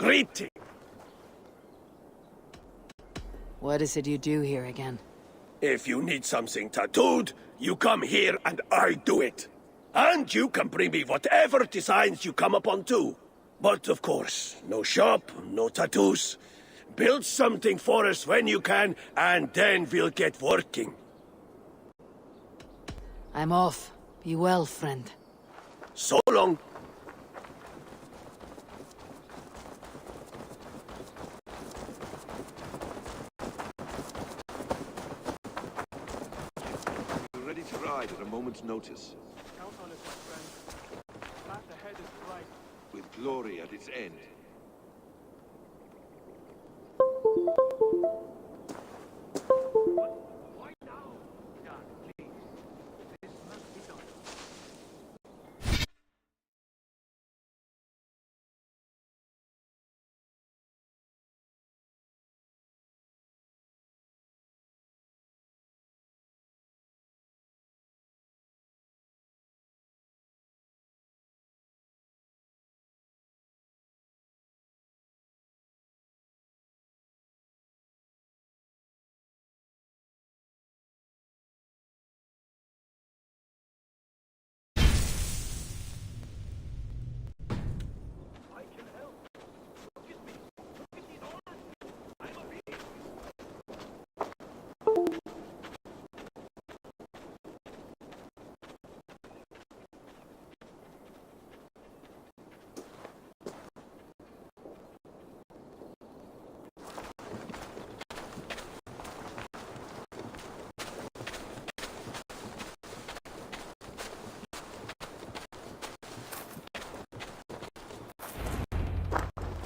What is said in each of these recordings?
Greeting. What is it you do here again? If you need something tattooed, you come here and I do it. And you can bring me whatever designs you come upon too. But of course, no shop, no tattoos. Build something for us when you can, and then we'll get working. I'm off. Be well, friend. So long. You're ready to ride at a moment's notice. Count on it, my friend. The path ahead is bright. With glory at its end. Why now? God, please. This must be done. I can help. Look at me. Look at these arms. I'm a beast.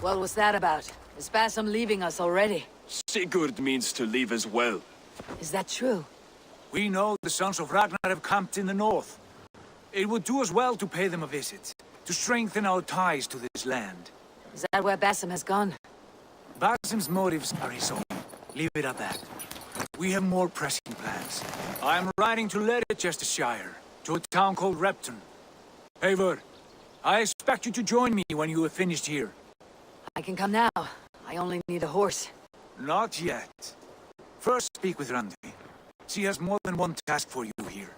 What was that about? Is Basim leaving us already? Sigurd means to leave as well. Is that true? We know the sons of Ragnar have camped in the north. It would do us well to pay them a visit, to strengthen our ties to this land. Is that where Basim has gone? Basim's motives are his own. Leave it at that. We have more pressing plans. I am riding to Leicestershire, to a town called Repton. Eivor, I expect you to join me when you have finished here. I can come now. I only need a horse. Not yet. First speak with Randi. She has more than one task for you here.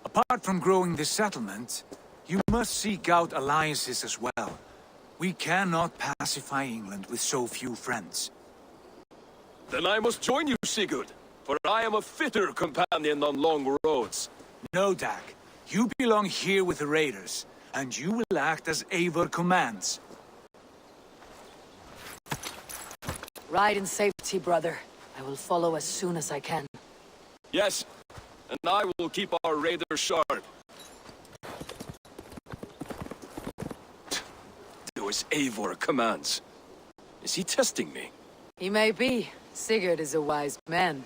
Apart from growing this settlement, you must seek out alliances as well. We cannot pacify England with so few friends. Then I must join you, Sigurd, for I am a fitter companion on long roads. No, Dag. You belong here with the raiders, and you will act as Eivor commands. Ride in safety, brother. I will follow as soon as I can. Yes, and I will keep our raiders sharp. Do as Eivor commands. Is he testing me? He may be. Sigurd is a wise man.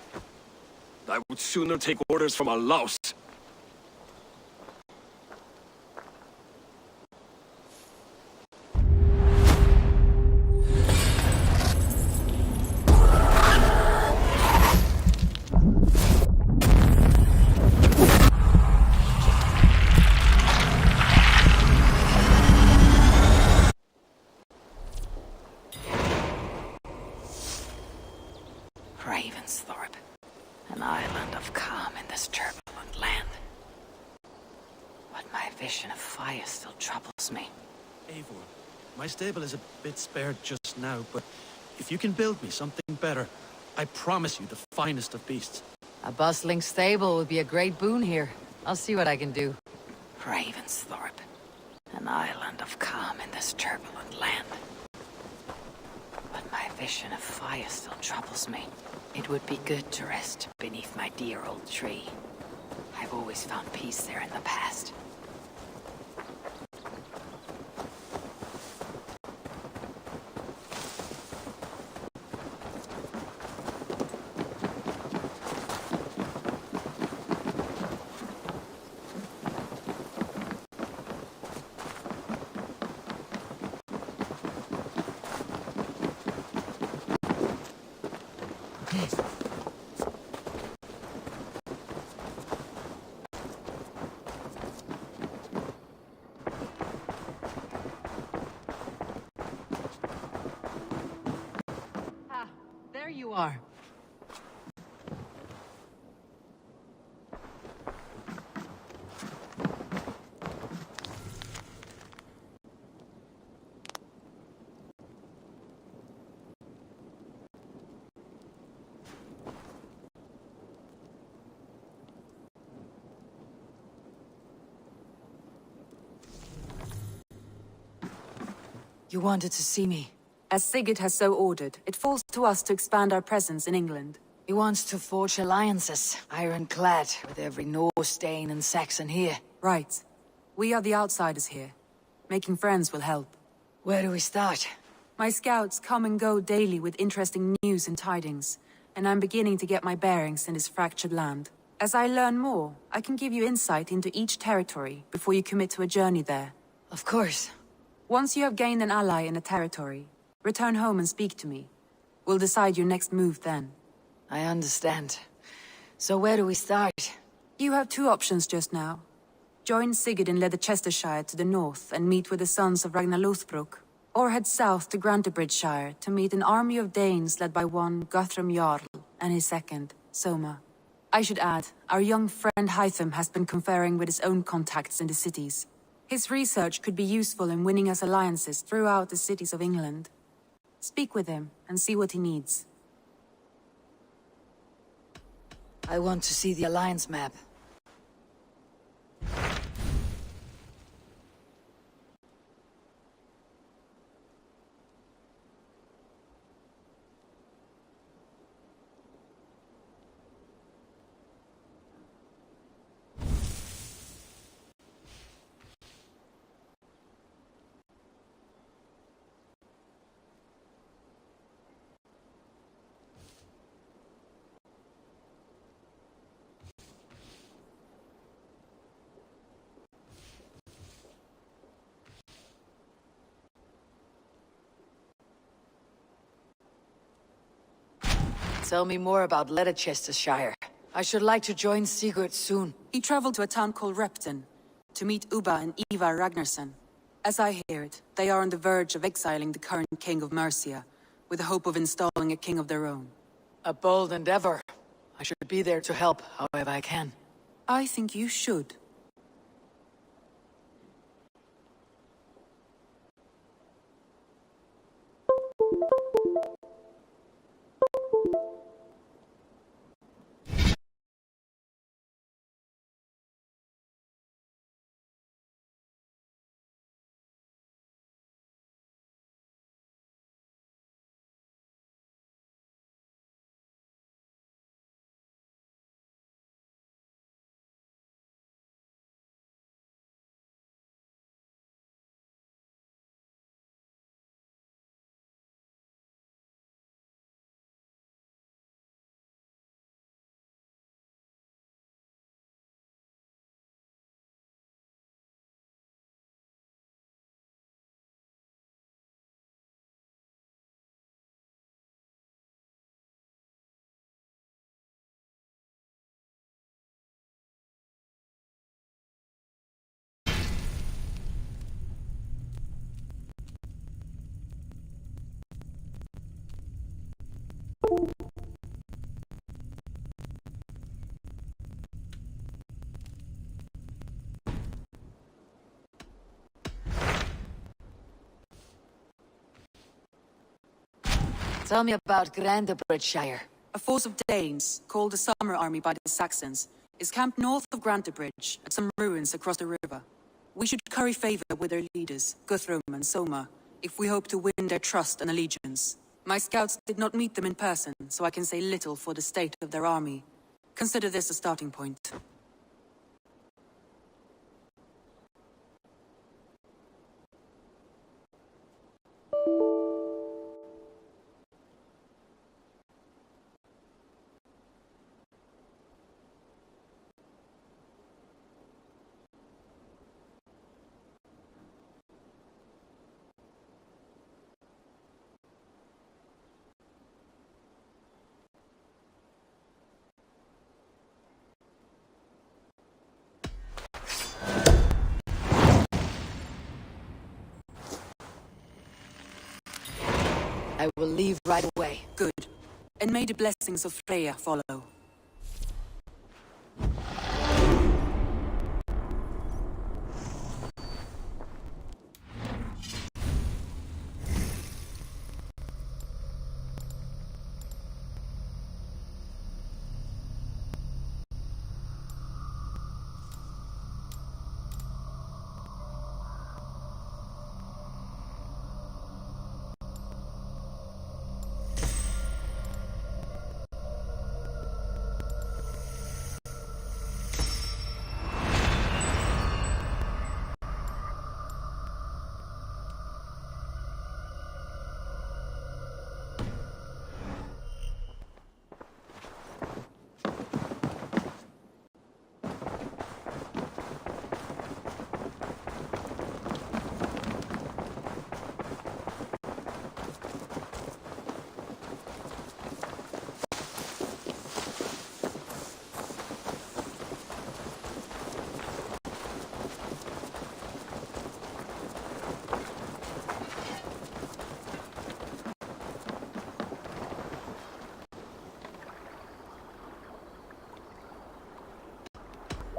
I would sooner take orders from a louse. Ravensthorpe. An island of calm in this turbulent land. But my vision of fire still troubles me. Eivor, my stable is a bit spared just now, but if you can build me something better, I promise you the finest of beasts. A bustling stable would be a great boon here. I'll see what I can do. Ravensthorpe. An island of calm in this turbulent land. But my vision of fire still troubles me. It would be good to rest beneath my dear old tree. I've always found peace there in the past. you are. You wanted to see me. As Sigurd has so ordered, it falls to us to expand our presence in England. He wants to forge alliances, ironclad, with every Norse, Dane, and Saxon here. Right. We are the outsiders here. Making friends will help. Where do we start? My scouts come and go daily with interesting news and tidings, and I'm beginning to get my bearings in this fractured land. As I learn more, I can give you insight into each territory before you commit to a journey there. Of course. Once you have gained an ally in a territory, return home and speak to me. We'll decide your next move then. I understand. So where do we start? You have two options just now. Join Sigurd in Leicestershire to the north and meet with the sons of Ragnar Lothbrok, or head south to Grantebridgeshire to meet an army of Danes led by one Guthrum Jarl and his second, Soma. I should add, our young friend Hytham has been conferring with his own contacts in the cities. His research could be useful in winning us alliances throughout the cities of England. Speak with him and see what he needs. I want to see the alliance map. Tell me more about Leicestershire. I should like to join Sigurd soon. He traveled to a town called Repton to meet Ubba and Ivar Ragnarsson. As I hear it, they are on the verge of exiling the current king of Mercia, with the hope of installing a king of their own. A bold endeavor. I should be there to help however I can. I think you should. Tell me about Grantebridgeshire. A force of Danes, called the Summer Army by the Saxons, is camped north of Grantebridge at some ruins across the river. We should curry favor with their leaders, Guthrum and Soma, if we hope to win their trust and allegiance. My scouts did not meet them in person, so I can say little for the state of their army. Consider this a starting point. I will leave right away. Good. and may the blessings of Freya follow.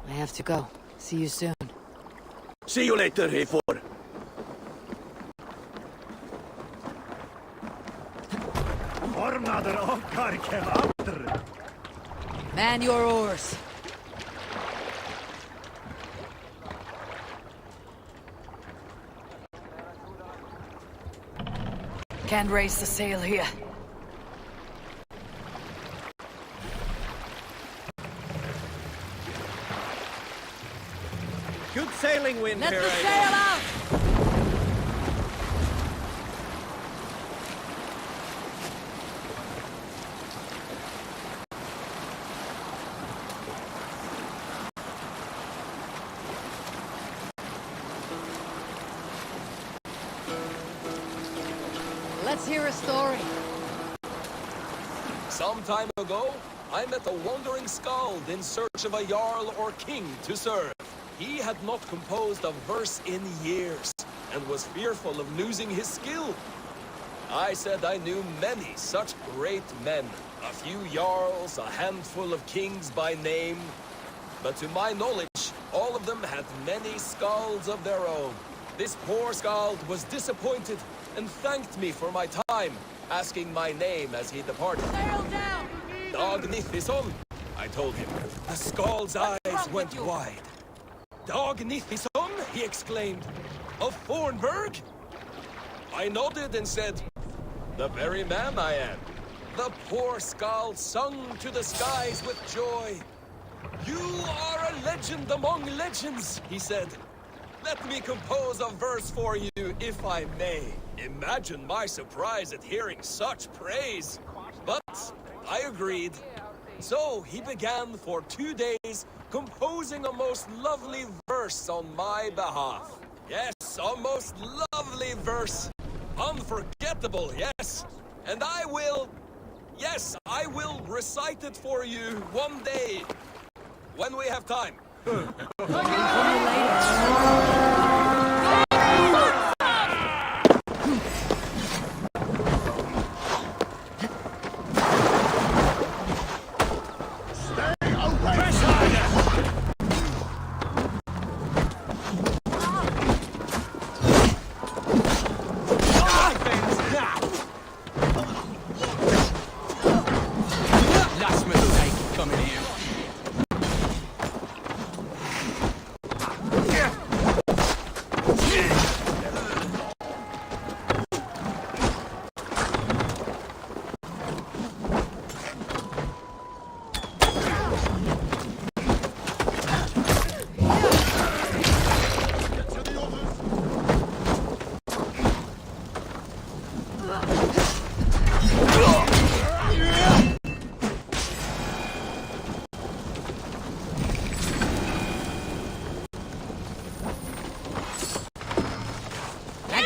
I have to go. See you soon. See you later, Hayfor. Man your oars. Can't raise the sail here. Good sailing wind Let here, the I sail out! Let's hear a story. Some time ago, I met a wandering skald in search of a jarl or king to serve. He had not composed a verse in years, and was fearful of losing his skill. I said I knew many such great men, a few jarls, a handful of kings by name. But to my knowledge, all of them had many skalds of their own. This poor skald was disappointed, and thanked me for my time, asking my name as he departed. Sail down! Dag Nithison, I told him. The skald's eyes went wide. Dag Nithison, he exclaimed. Of Fornburg? I nodded and said, the very man I am. The poor skald sung to the skies with joy. You are a legend among legends, he said. Let me compose a verse for you, if I may. Imagine my surprise at hearing such praise. But I agreed. So he began for 2 days composing a most lovely verse on my behalf. Yes, a most lovely verse. Unforgettable, yes. And I will recite it for you one day. When we have time. Last mistake coming here.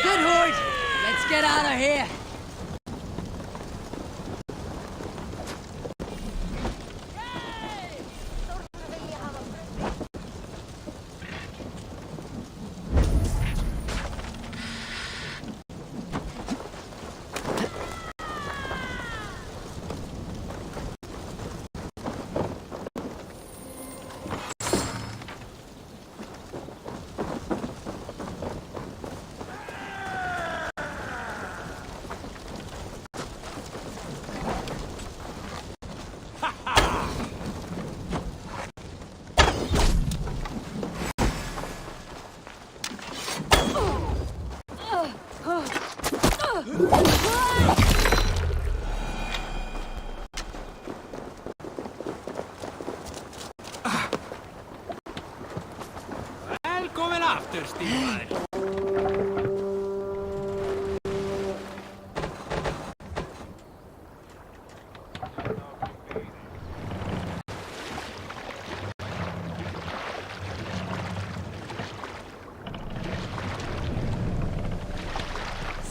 Good Horde! Let's get out of here! Välkommen after, Steve.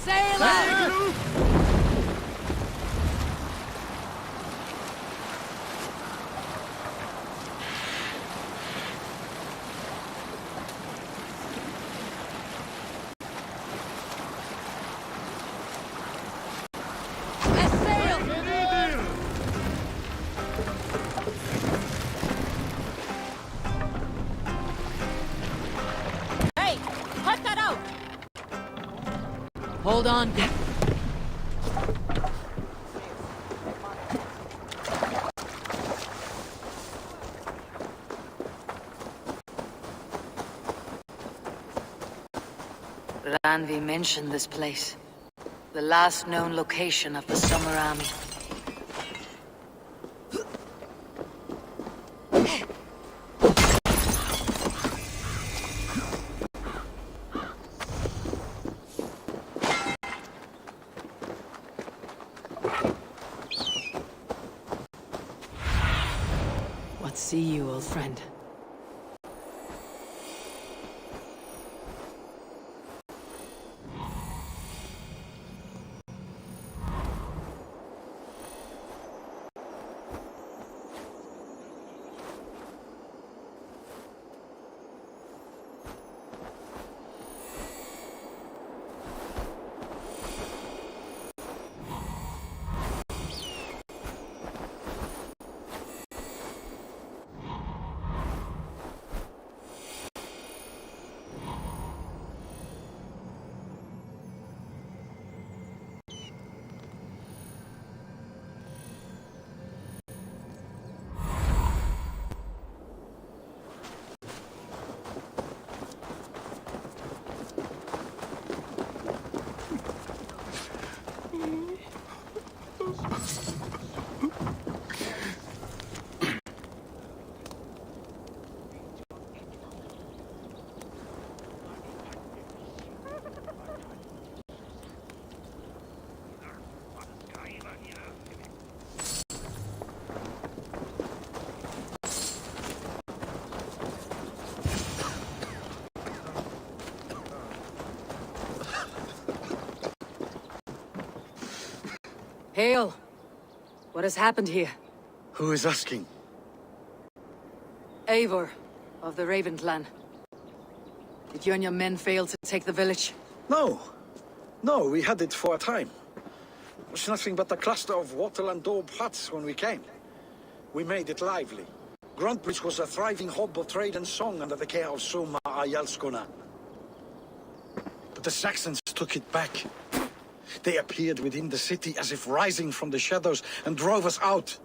Sail out! A sail! Hey! Cut that out! Hold on. Ranvi mentioned this place. The last known location of the Summer Army. What see you, old friend? Hail! What has happened here? Who is asking? Eivor, of the Raven clan. Did you and your men fail to take the village? No. No, we had it for a time. It was nothing but a cluster of wattle and daub huts when we came. We made it lively. Gruntbridge was a thriving hub of trade and song under the care of Soma Ayalskona. But the Saxons took it back. They appeared within the city as if rising from the shadows and drove us out.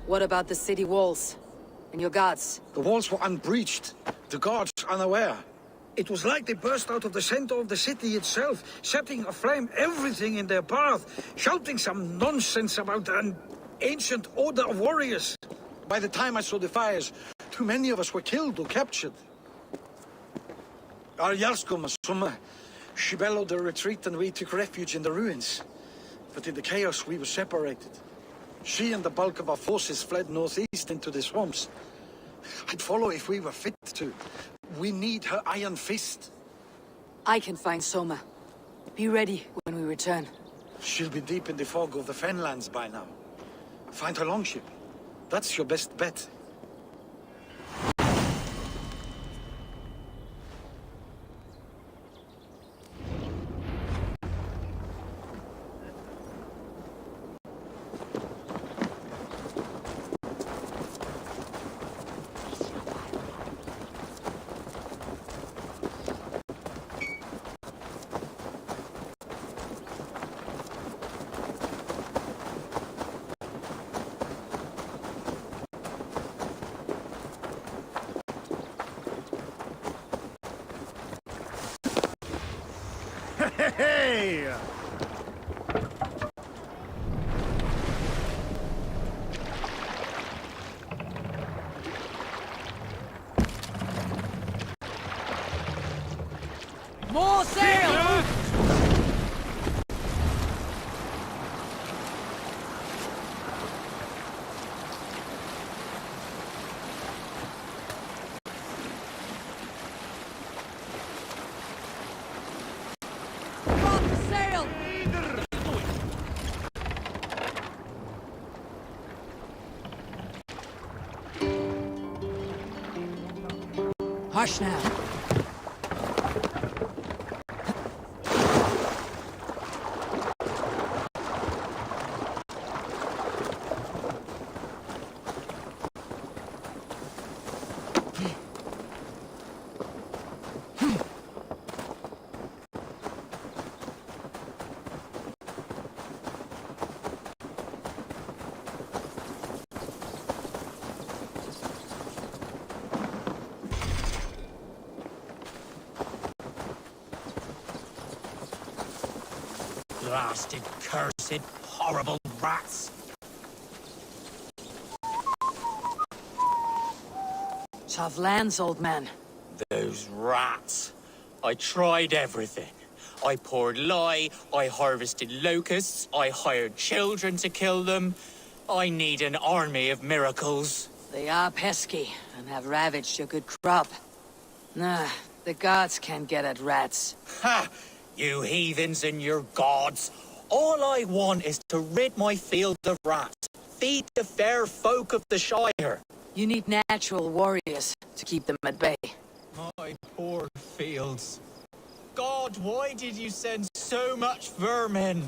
What about the city walls? And your guards? The walls were unbreached, the guards unaware. It was like they burst out of the center of the city itself, setting aflame everything in their path, shouting some nonsense about an ancient order of warriors. By the time I saw the fires, too many of us were killed or captured. Our Yarskoma, Summa, she bellowed the retreat and we took refuge in the ruins. But in the chaos we were separated. She and the bulk of our forces fled northeast into the swamps. I'd follow if we were fit to. We need her iron fist. I can find Soma. Be ready when we return. She'll be deep in the fog of the Fenlands by now. Find her longship. That's your best bet. Hey! More sail! Drop the sail! Hush now. Blasted, cursed, horrible rats! Tough lands, old man. Those rats. I tried everything. I poured lye, I harvested locusts, I hired children to kill them. I need an army of miracles. They are pesky and have ravaged your good crop. Nah, the gods can't get at rats. Ha! You heathens and your gods. All I want is to rid my field of rats. Feed the fair folk of the Shire. You need natural warriors to keep them at bay. My poor fields. God, why did you send so much vermin?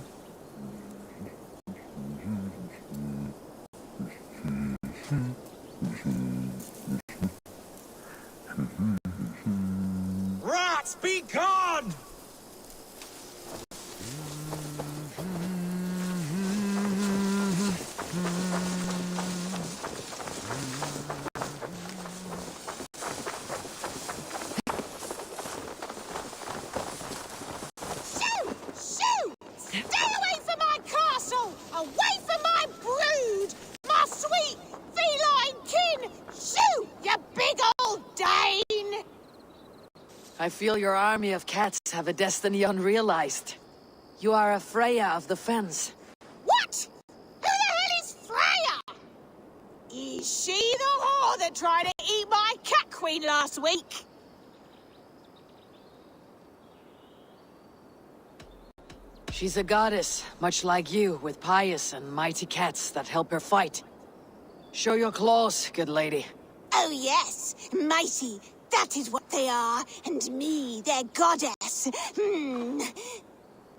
Rats, be gone! I feel your army of cats have a destiny unrealized. You are a Freya of the Fens. What? Who the hell is Freya? Is she the whore that tried to eat my cat queen last week? She's a goddess, much like you, with pious and mighty cats that help her fight. Show your claws, good lady. Oh yes, mighty. That is what they are, and me, their goddess.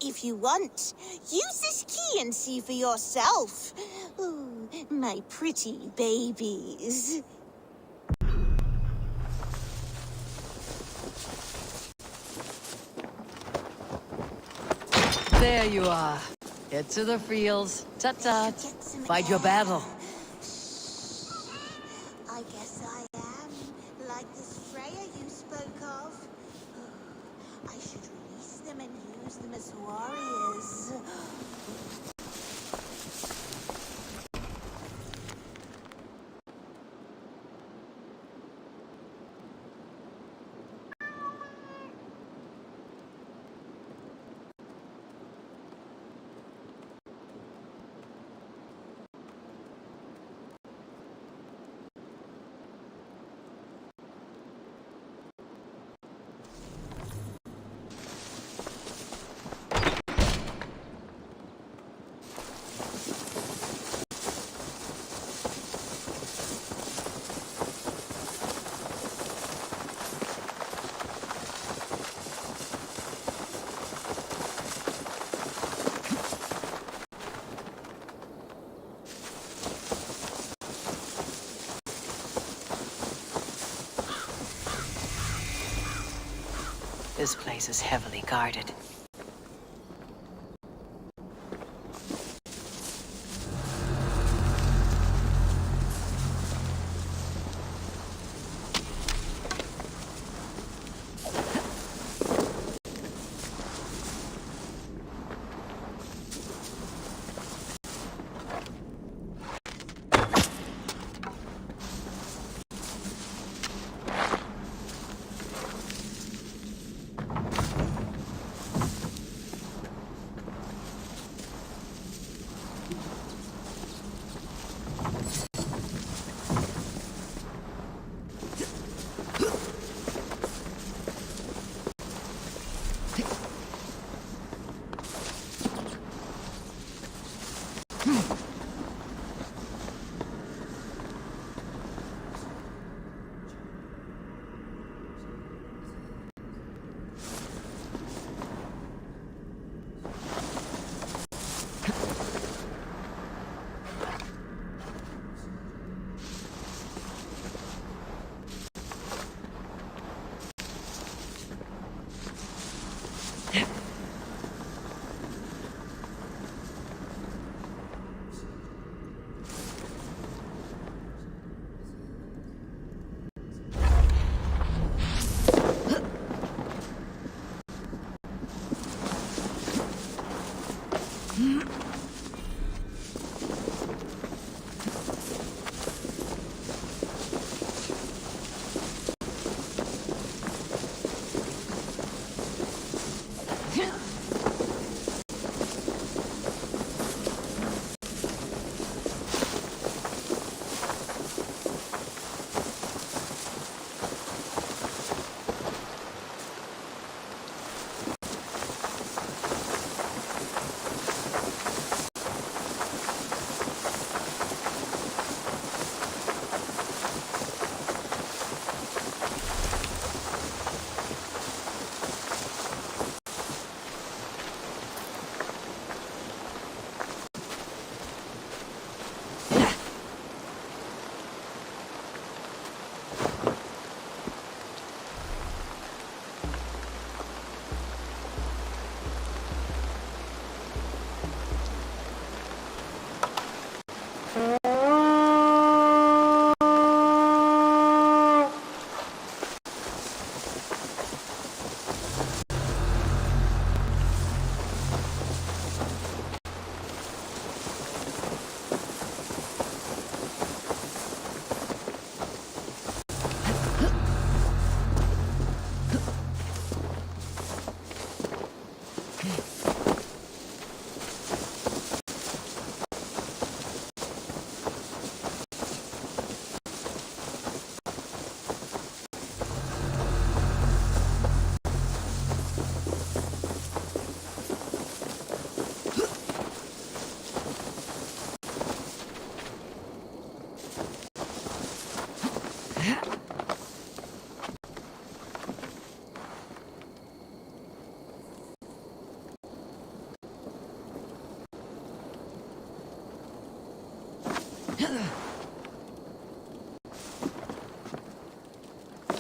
If you want, use this key and see for yourself. Ooh, my pretty babies. There you are. Get to the fields. Tut-tut. Fight your battle. I guess I am, like this Freya you spoke of. I should release them and use them as warriors. This place is heavily guarded.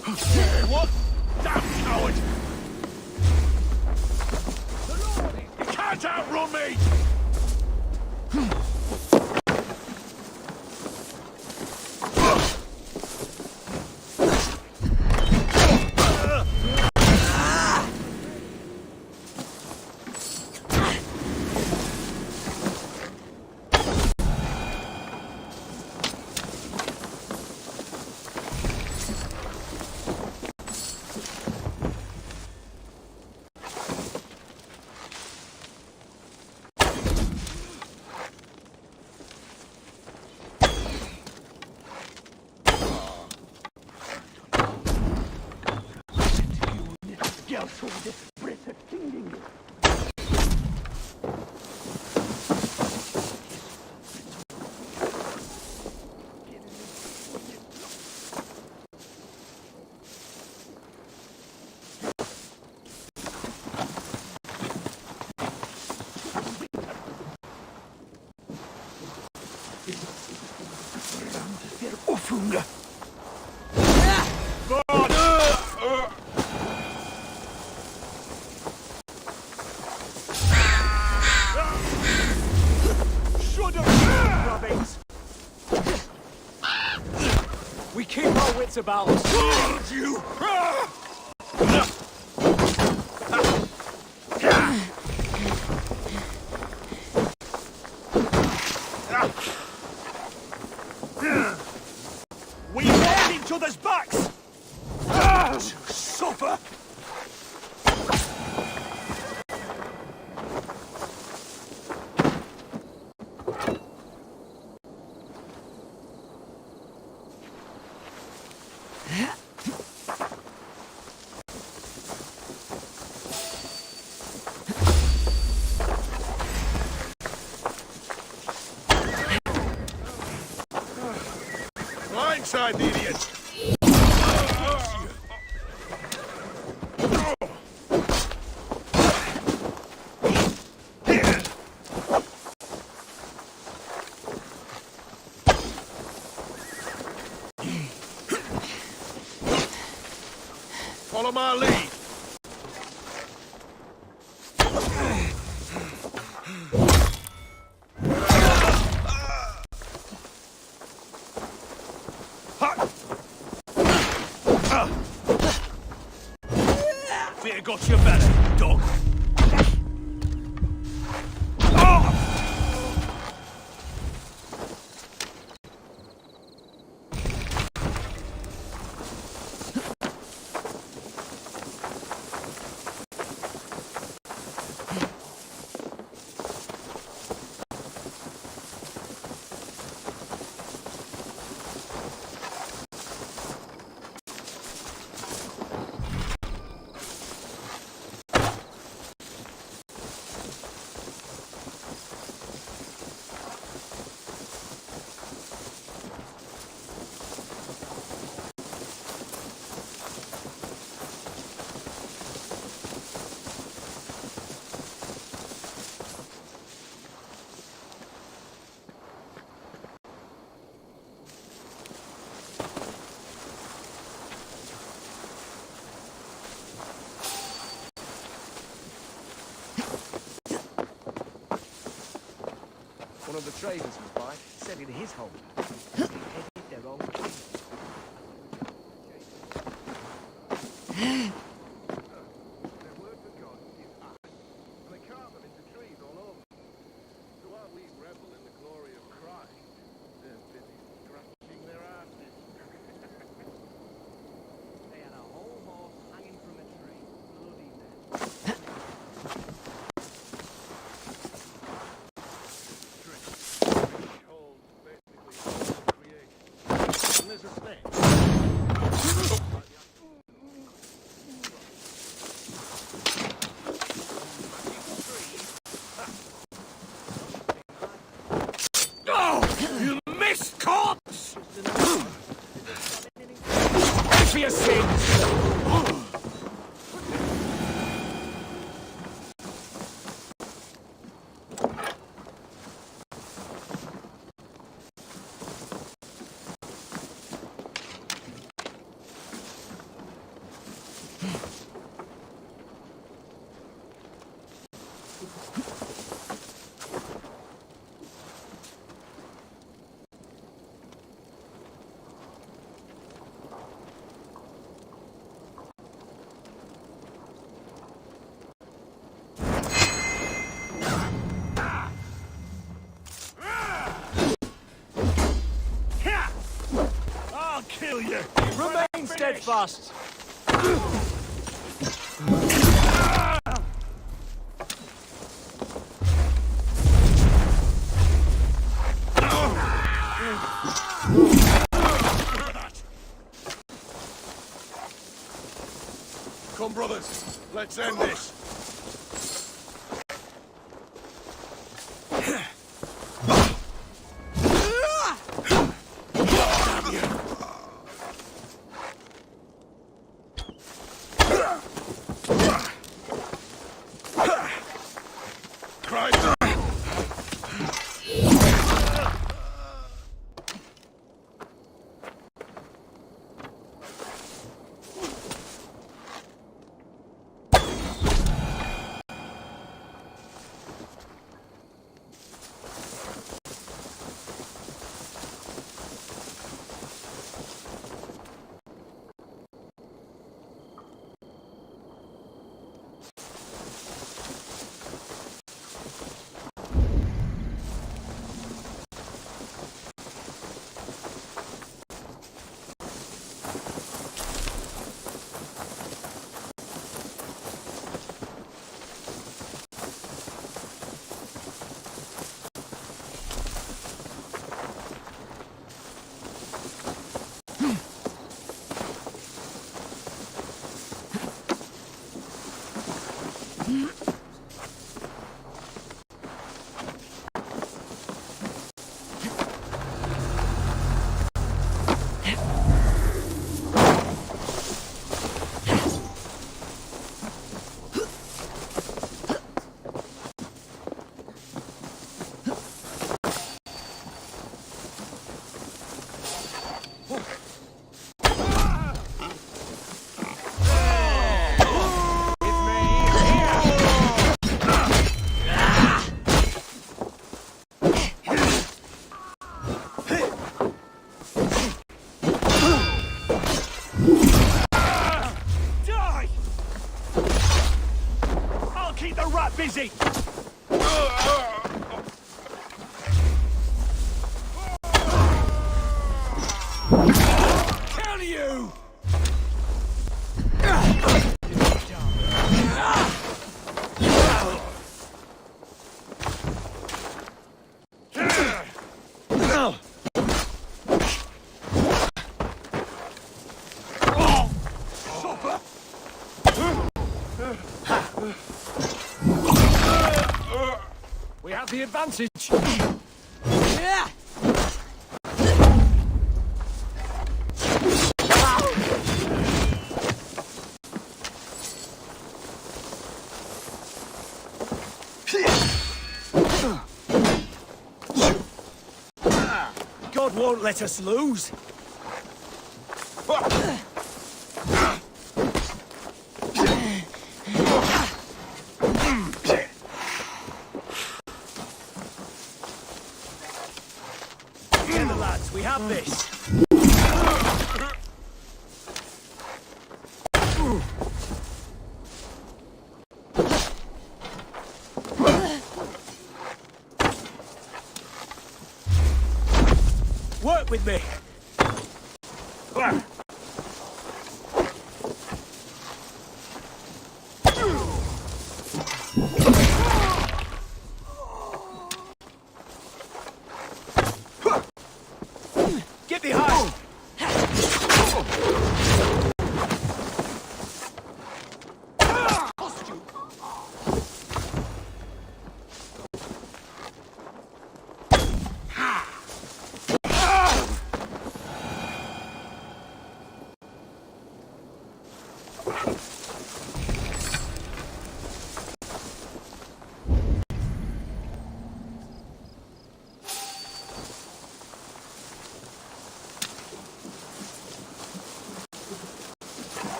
What? Damn coward! You can't outrun me! We keep our wits about us. You! We walk each other's backs! Suffer! Blindside the idiot! Follow my lead. Fear got you better, dog. One of the traders was by, said in his home. They headed their own way. Their word for God is ash, and they carve them into trees all over. So while we revel in the glory of Christ, they're busy scratching their asses. They had a whole horse hanging from a tree, bloody men. You missed, corpse! Pay for your sins! steadfast. Come, brothers. Let's end this. Busy! Kill you! We have the advantage. God won't let us lose. Together, lads, we have this. Work with me. Get behind.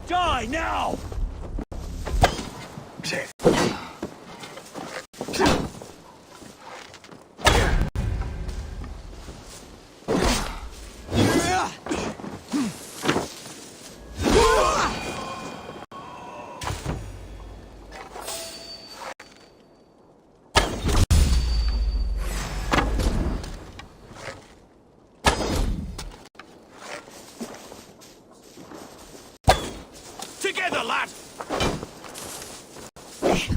Die now! Together, lad! Right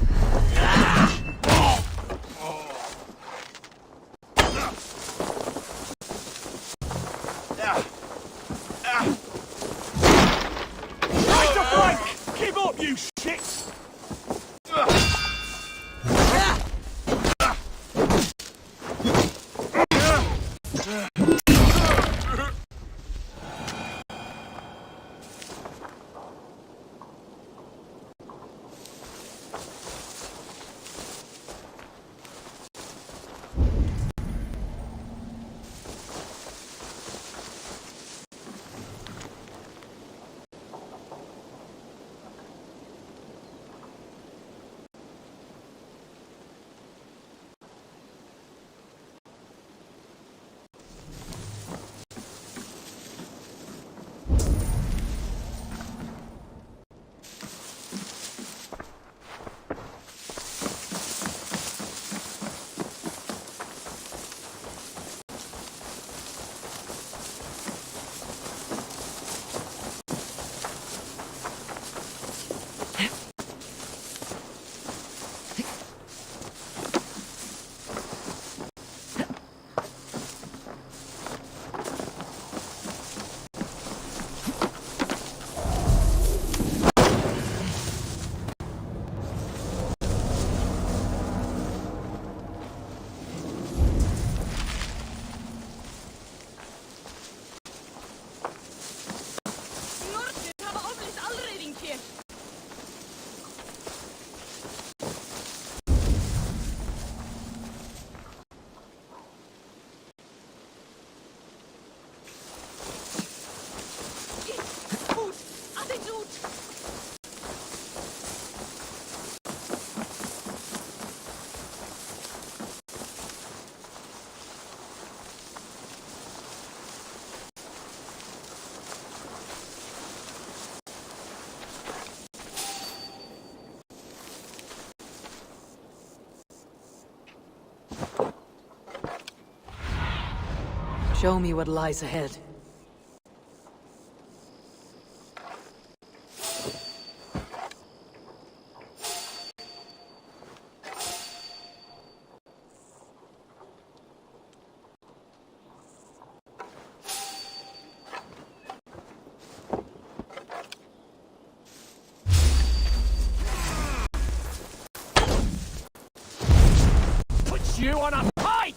to flank! Keep up, you shits! Show me what lies ahead. Put you on a pike!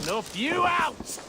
Snuff you out!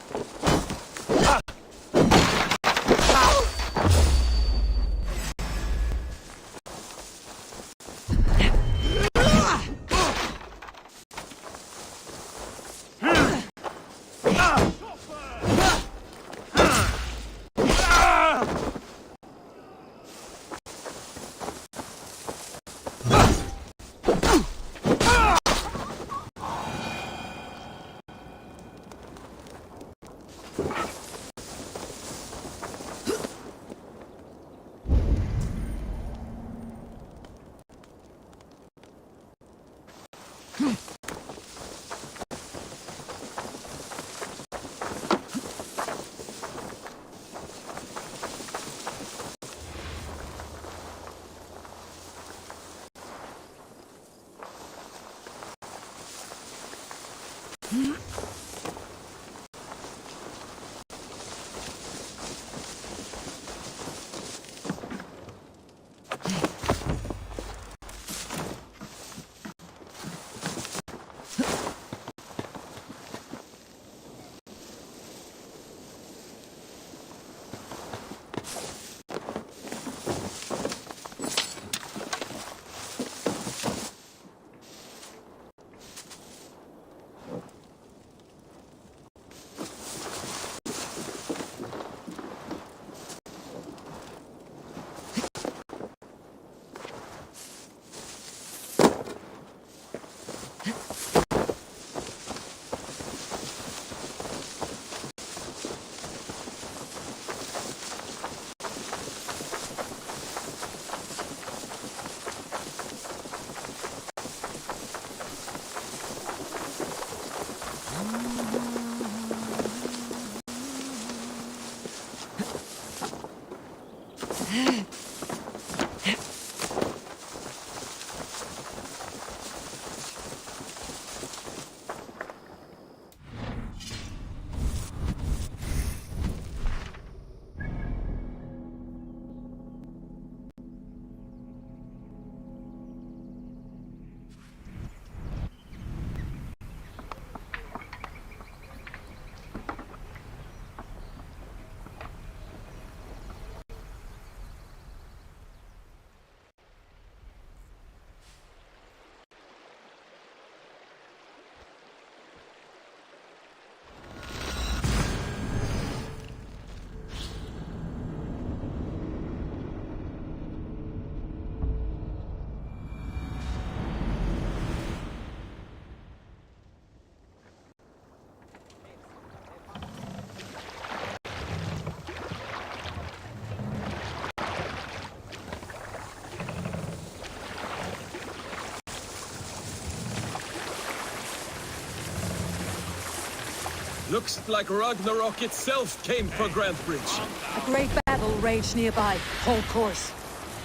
Looks like Ragnarok itself came for Grantebridge. A great battle raged nearby. Hold course.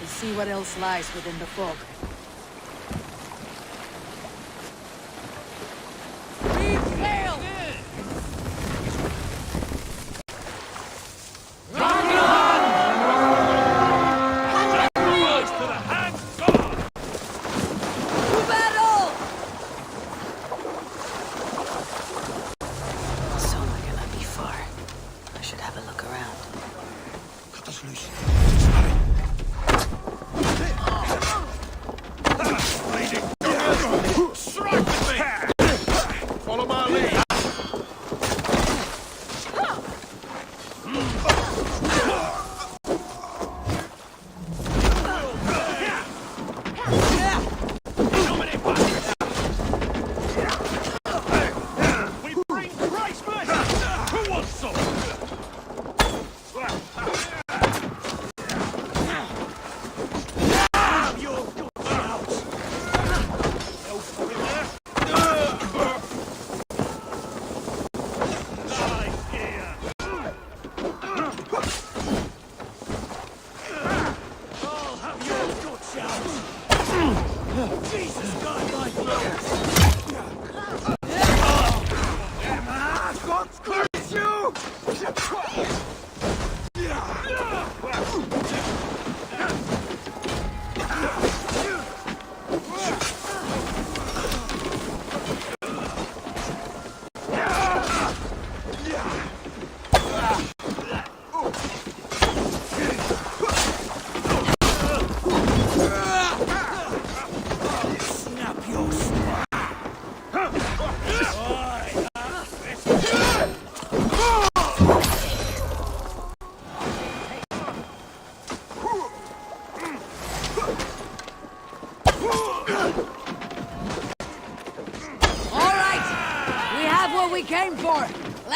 We'll see what else lies within the fog. We failed! To battle! Somewhere cannot be far. I should have a look around. Cut us loose. Strike with me! Follow my lead. We bring Christmas! Who wants some? You're good out! Elf in there? Nice gear! I'll have your guts out! Jesus God, my God, curse you!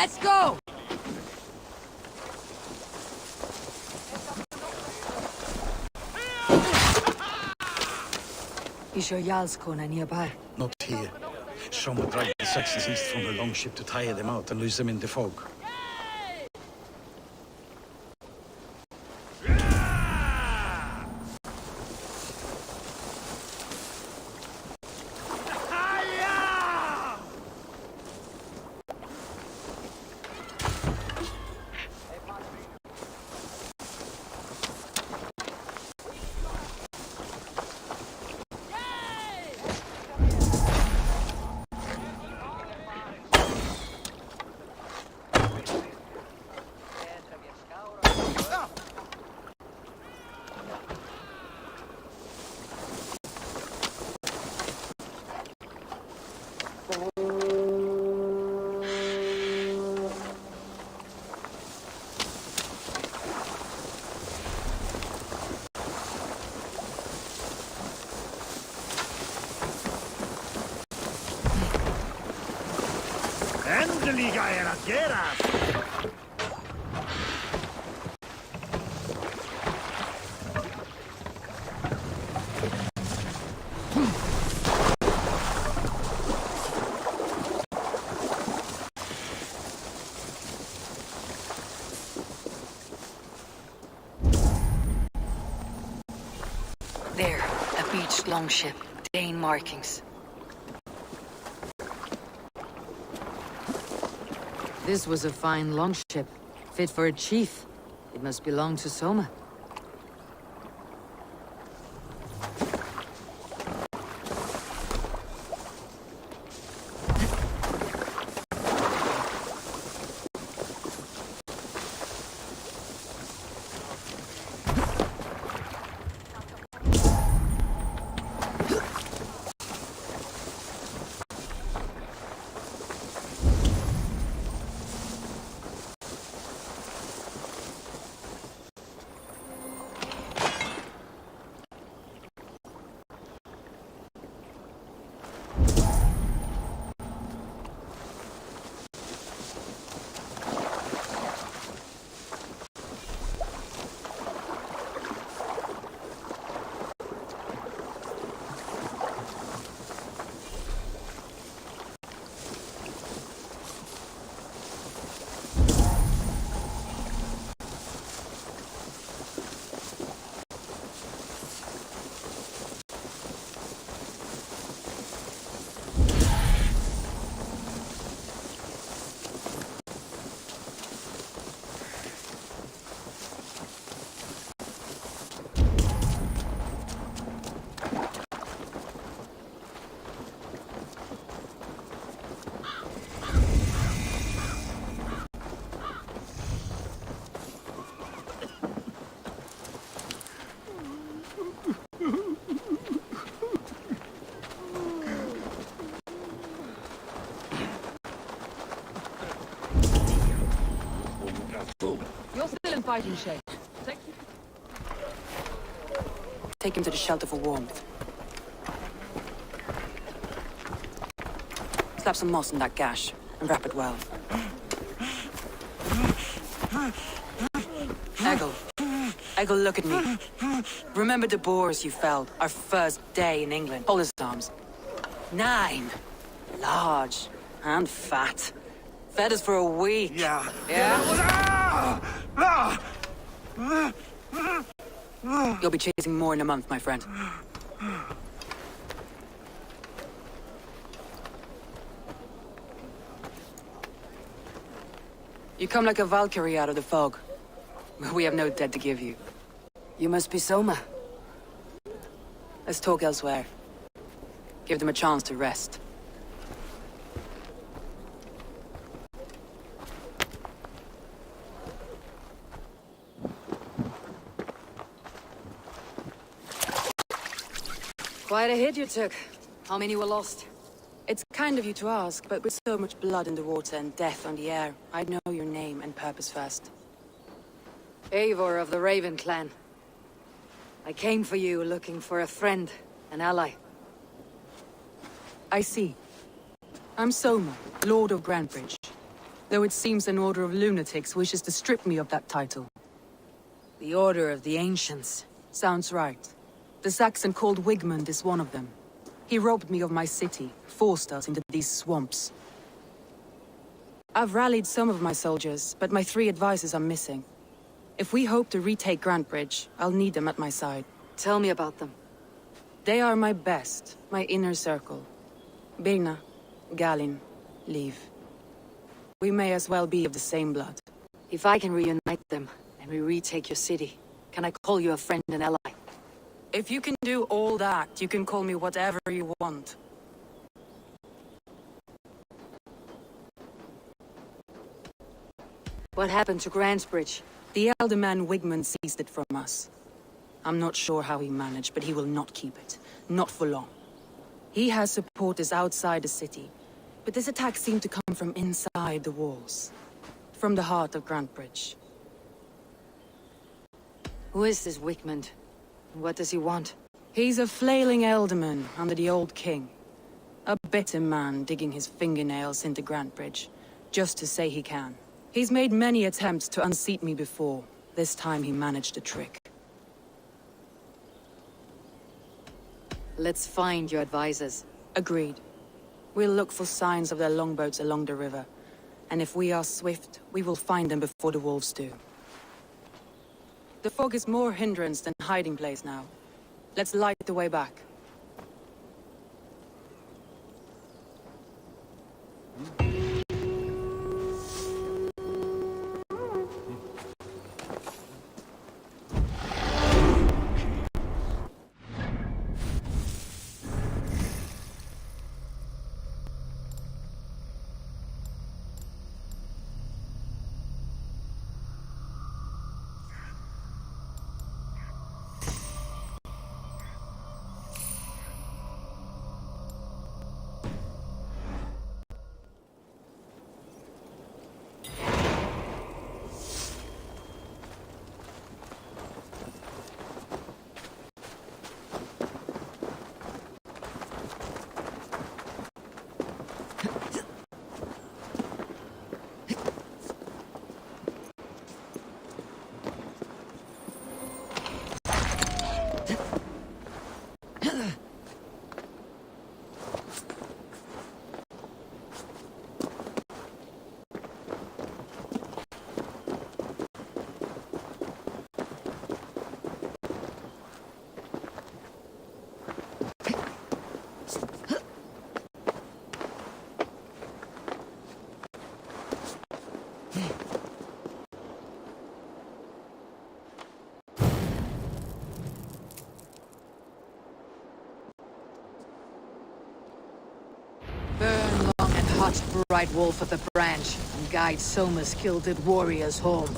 Let's go! Is your Jarlskona nearby? Not here. Someone dragged the Saxons east from her longship to tire them out and lose them in the fog. Endeliga era geras! There, a beached longship. Dane markings. This was a fine longship, fit for a chief. It must belong to Soma. You're still in fighting shape. Take him to the shelter for warmth. Slap some moss in that gash and wrap it well. Eggle, look at me. Remember the boars you felled our first day in England? Hold his arms. 9. Large and fat. Fed us for a week. Yeah. Yeah? You'll be chasing more in a month, my friend. You come like a Valkyrie out of the fog. We have no dead to give you. You must be Soma. Let's talk elsewhere. Give them a chance to rest. Quite a hit you took. How many were lost? It's kind of you to ask, but with so much blood in the water and death on the air, I'd know your name and purpose first. Eivor of the Raven clan. I came for you looking for a friend, an ally. I see. I'm Soma, Lord of Grantebridge. though it seems an order of lunatics wishes to strip me of that title. The Order of the Ancients. Sounds right. The Saxon called Wigmund is one of them. He robbed me of my city, forced us into these swamps. I've rallied some of my soldiers, but my 3 advisors are missing. If we hope to retake Grantebridge, I'll need them at my side. Tell me about them. They are my best, my inner circle. Birna, Galin, Liv. We may as well be of the same blood. If I can reunite them, and we retake your city, can I call you a friend and ally? If you can do all that, you can call me whatever you want. What happened to Grantebridge? The elder man Wigmund seized it from us. I'm not sure how he managed, but he will not keep it. Not for long. He has supporters outside the city, but this attack seemed to come from inside the walls. From the heart of Grantebridge. Who is this Wigmund? What does he want? He's a flailing elderman under the old king. A bitter man digging his fingernails into Grantebridge, just to say he can. He's made many attempts to unseat me before. This time he managed the trick. Let's find your advisors. Agreed. We'll look for signs of their longboats along the river. And if we are swift, we will find them before the wolves do. The fog is more hindrance than hiding place now. Let's light the way back. Burn long and hot, bright wolf of the branch, and guide Soma's gilded warriors home.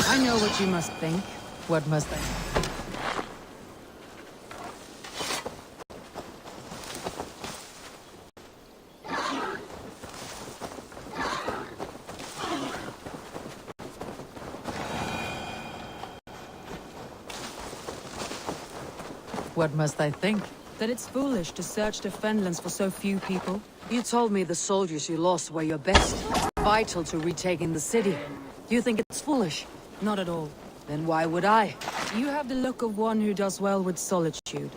I know what you must think. What must I? What must I think? That it's foolish to search the Fenlands for so few people. You told me the soldiers you lost were your best, vital to retaking the city. You think it's foolish? Not at all. Then why would I? You have the look of one who does well with solitude.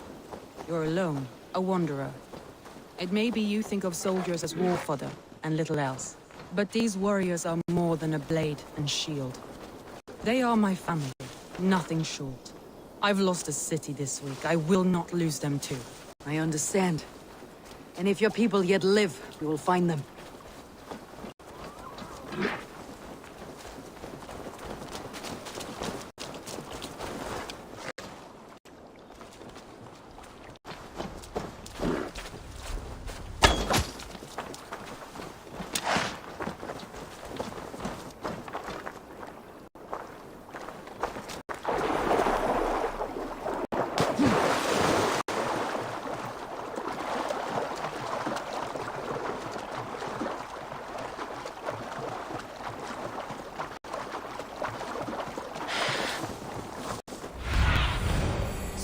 You're alone, a wanderer. It may be you think of soldiers as war fodder, and little else. But these warriors are more than a blade and shield. They are my family, nothing short. I've lost a city this week. I will not lose them too. I understand. And if your people yet live, we will find them.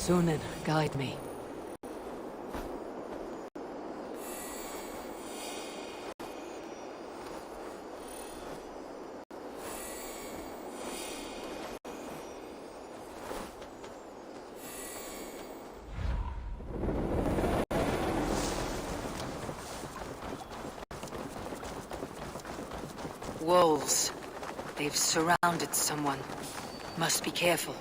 Sunan, guide me. Wolves. They've surrounded someone. Must be careful.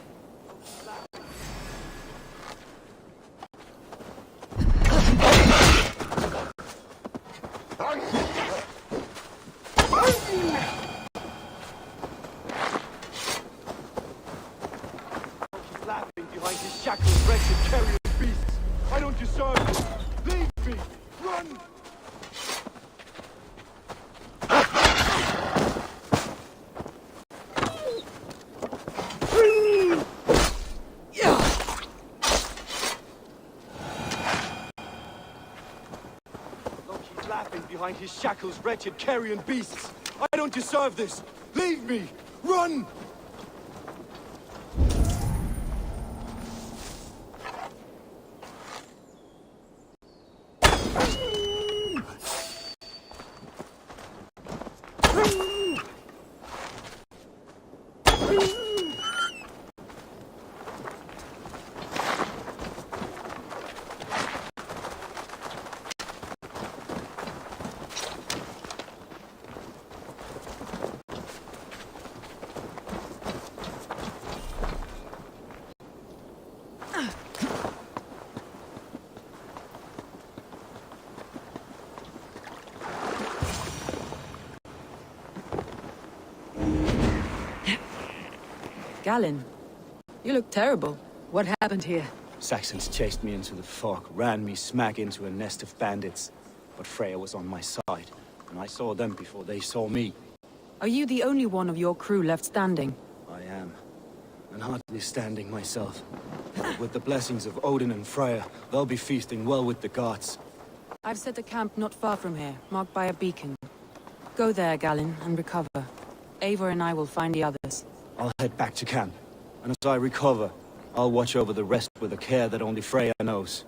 Laughing behind his shackled, wretched carrion beasts. Why don't you serve him? Leave me! Run! Loki's laughing behind his shackles, wretched carrion beasts. Why don't you serve this? Leave me! Run! Galen, you look terrible. What happened here? Saxons chased me into the fog, ran me smack into a nest of bandits. But Freya was on my side, and I saw them before they saw me. Are you the only one of your crew left standing? I am, and hardly standing myself. But with the blessings of Odin and Freya, they'll be feasting well with the gods. I've set a camp not far from here, marked by a beacon. Go there, Galen, and recover. Eivor and I will find the others. I'll head back to camp, and as I recover, I'll watch over the rest with a care that only Freya knows.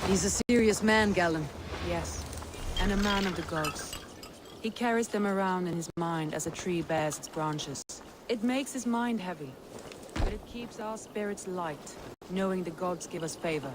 He's a serious man, Galen. Yes, and a man of the gods. He carries them around in his mind as a tree bears its branches. It makes his mind heavy, but it keeps our spirits light, knowing the gods give us favor.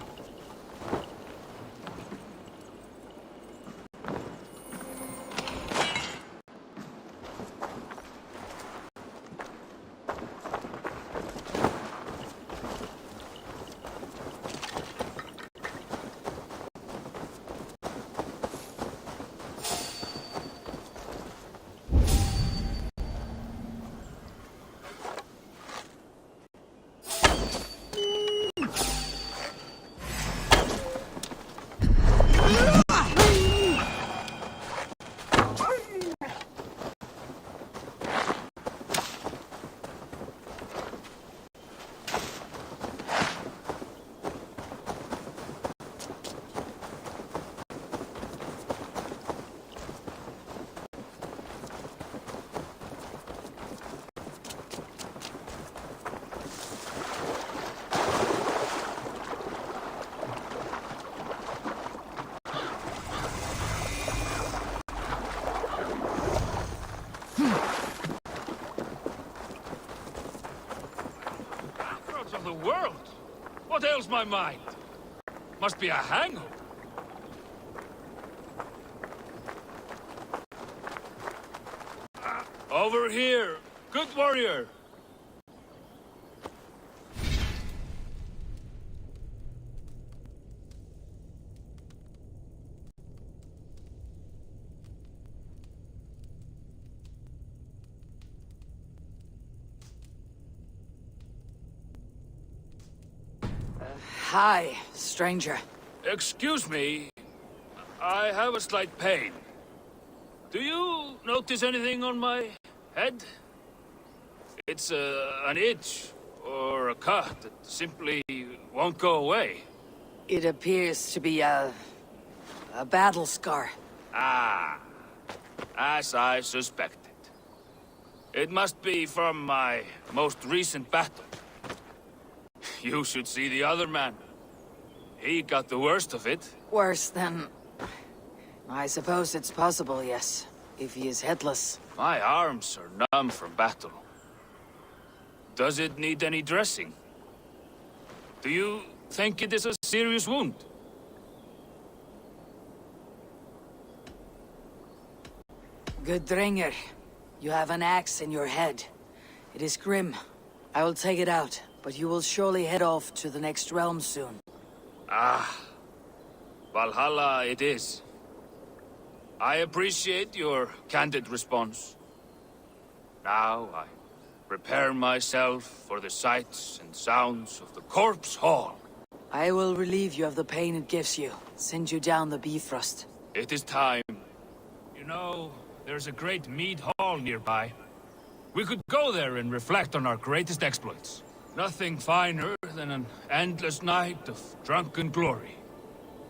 Bathrobes of the world? What ails my mind? Must be a hangover. Over here, good warrior. Hi, stranger. Excuse me, I have a slight pain. Do you notice anything on my head? It's an itch or a cut that simply won't go away. It appears to be a battle scar. Ah, as I suspected. It must be from my most recent battle. You should see the other man. He got the worst of it. Worse than... I suppose it's possible, yes. If he is headless. My arms are numb from battle. Does it need any dressing? Do you think it is a serious wound? Good Dringer. You have an axe in your head. It is grim. I will take it out, but you will surely head off to the next realm soon. Ah, Valhalla it is. I appreciate your candid response. Now I prepare myself for the sights and sounds of the Corpse Hall. I will relieve you of the pain it gives you. Send you down the Bifrost. It is time. You know, there's a great mead hall nearby. We could go there and reflect on our greatest exploits. Nothing finer than an endless night of drunken glory.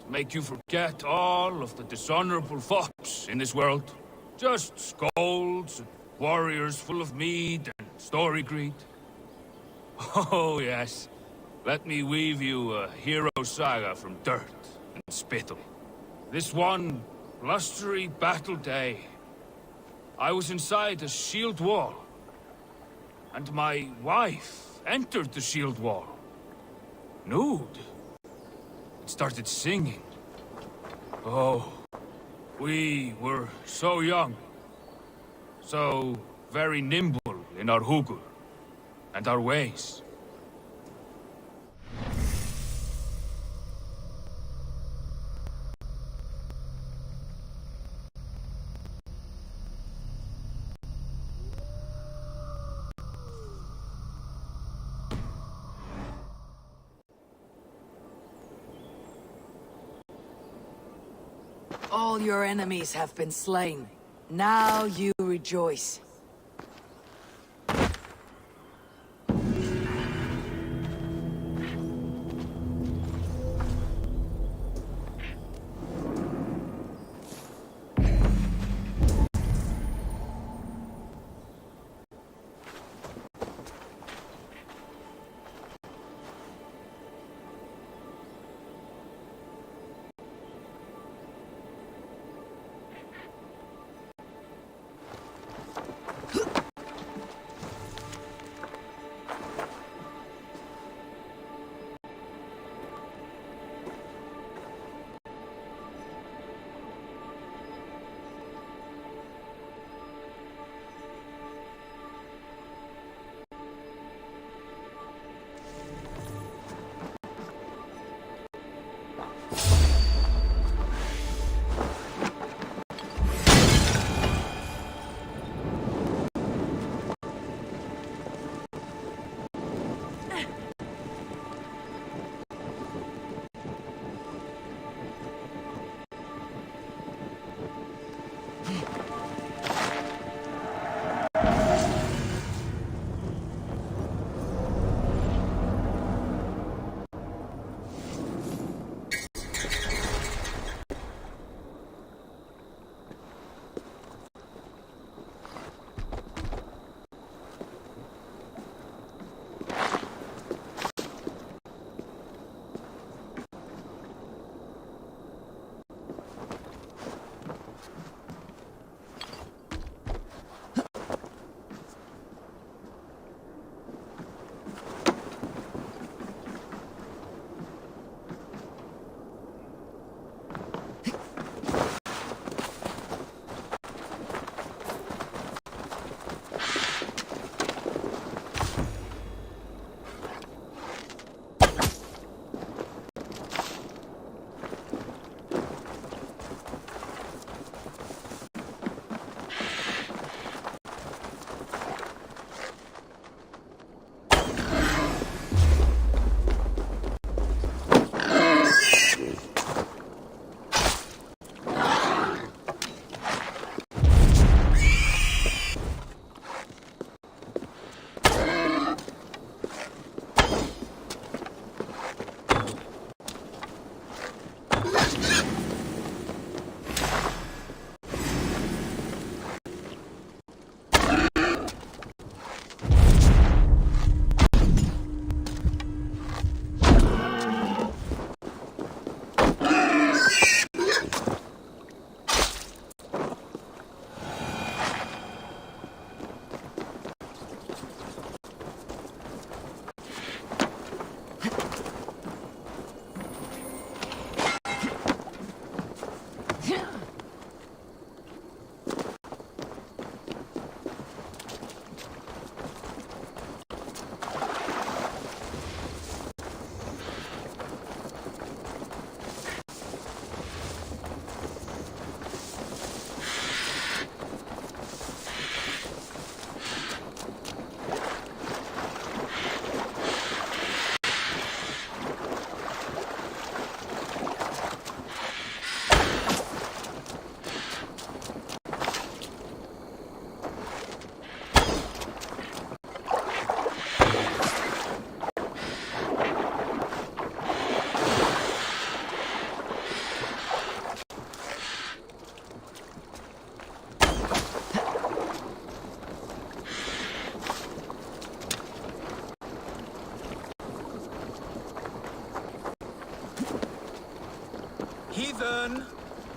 To make you forget all of the dishonorable fops in this world. Just scolds and warriors full of mead and story greed. Oh yes, let me weave you a hero saga from dirt and spittle. This one blustery battle day, I was inside a shield wall, and my wife entered the shield wall. Nude. It started singing. Oh, we were so young. So very nimble in our hugur and our ways. All your enemies have been slain. Now you rejoice. gentlemen,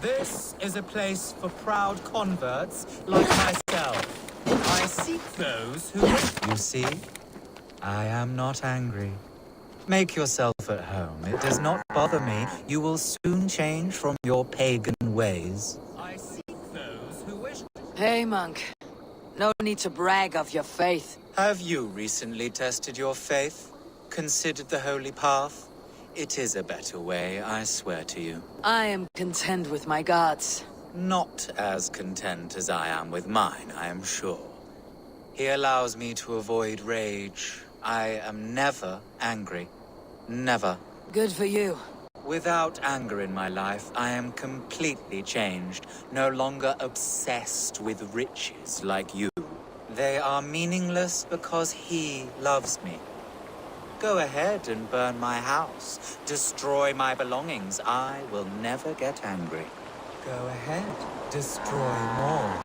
this is a place for proud converts like myself. I seek those who wish. You see, I am not angry. Make yourself at home. It does not bother me. You will soon change from your pagan ways. I seek those who wish. Hey, monk. No need to brag of your faith. Have you recently tested your faith? Considered the holy path? It is a better way, I swear to you. I am content with my gods. Not as content as I am with mine, I am sure. He allows me to avoid rage. I am never angry. Never. Good for you. Without anger in my life, I am completely changed. No longer obsessed with riches like you. They are meaningless because he loves me. Go ahead and burn my house. Destroy my belongings. I will never get angry. Go ahead. Destroy more.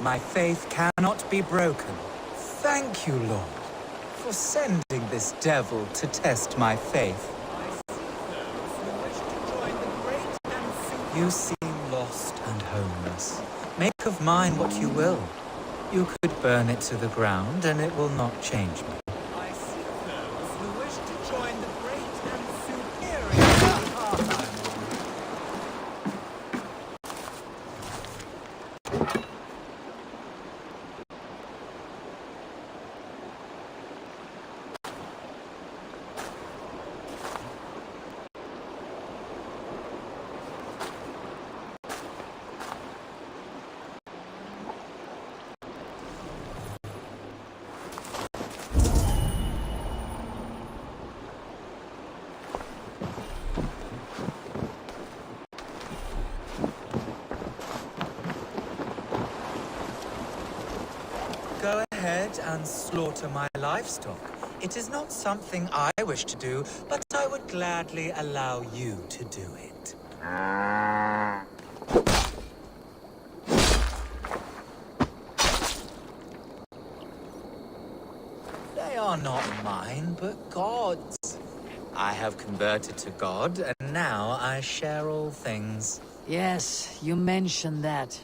My faith cannot be broken. Thank you, Lord, for sending this devil to test my faith. I see those who wish to join the great and super. You seem lost and homeless. Make of mine what you will. You could burn it to the ground and it will not change me. I see those who wish to join the great and superior path I'm on. Go ahead and slaughter my livestock. It is not something I wish to do, but I would gladly allow you to do it. They are not mine, but God's. I have converted to God, and now I share all things. Yes, you mentioned that.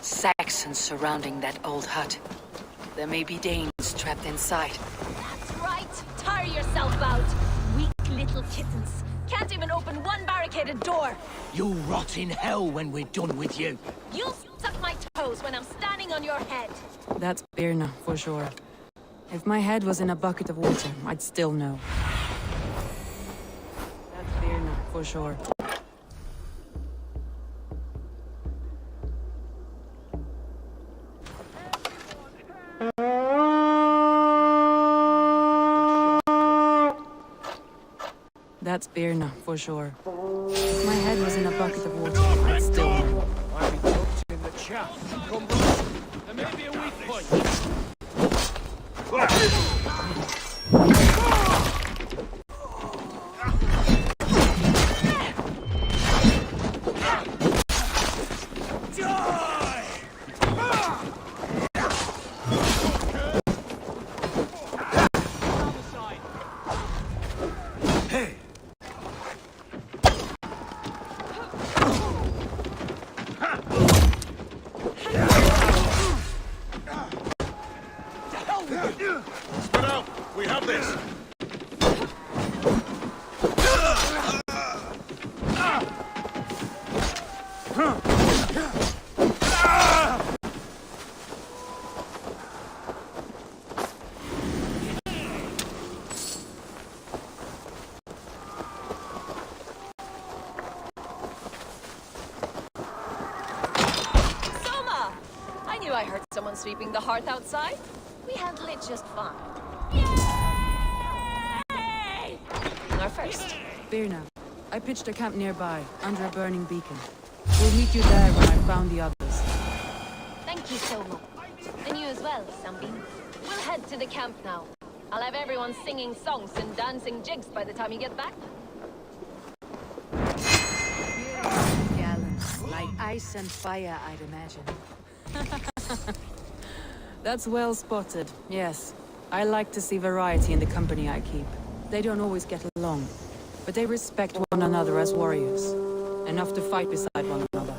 Saxons surrounding that old hut. There may be Danes trapped inside. That's right! Tire yourself out! Weak little kittens. Can't even open one barricaded door! You'll rot in hell when we're done with you. You'll suck my toes when I'm standing on your head! That's Birna, for sure. If my head was in a bucket of water, I'd still know. That's Birna, for sure. That's Birna, for sure. If my head was in a bucket of water, I'd still know. I'll be tucked in the chaff. Come back. There may be a weak point. Spread out! We have this! Soma! I knew I heard someone sweeping the hearth outside. We handle it just fine. Yay! Our first. Birna, I pitched a camp nearby, under a burning beacon. We'll meet you there when I've found the others. Thank you, Soma. And you as well, Sunbeam. We'll head to the camp now. I'll have everyone singing songs and dancing jigs by the time you get back. Gallant, like ice and fire, I'd imagine. That's well spotted, yes. I like to see variety in the company I keep. They don't always get along, but they respect one another as warriors. Enough to fight beside one another.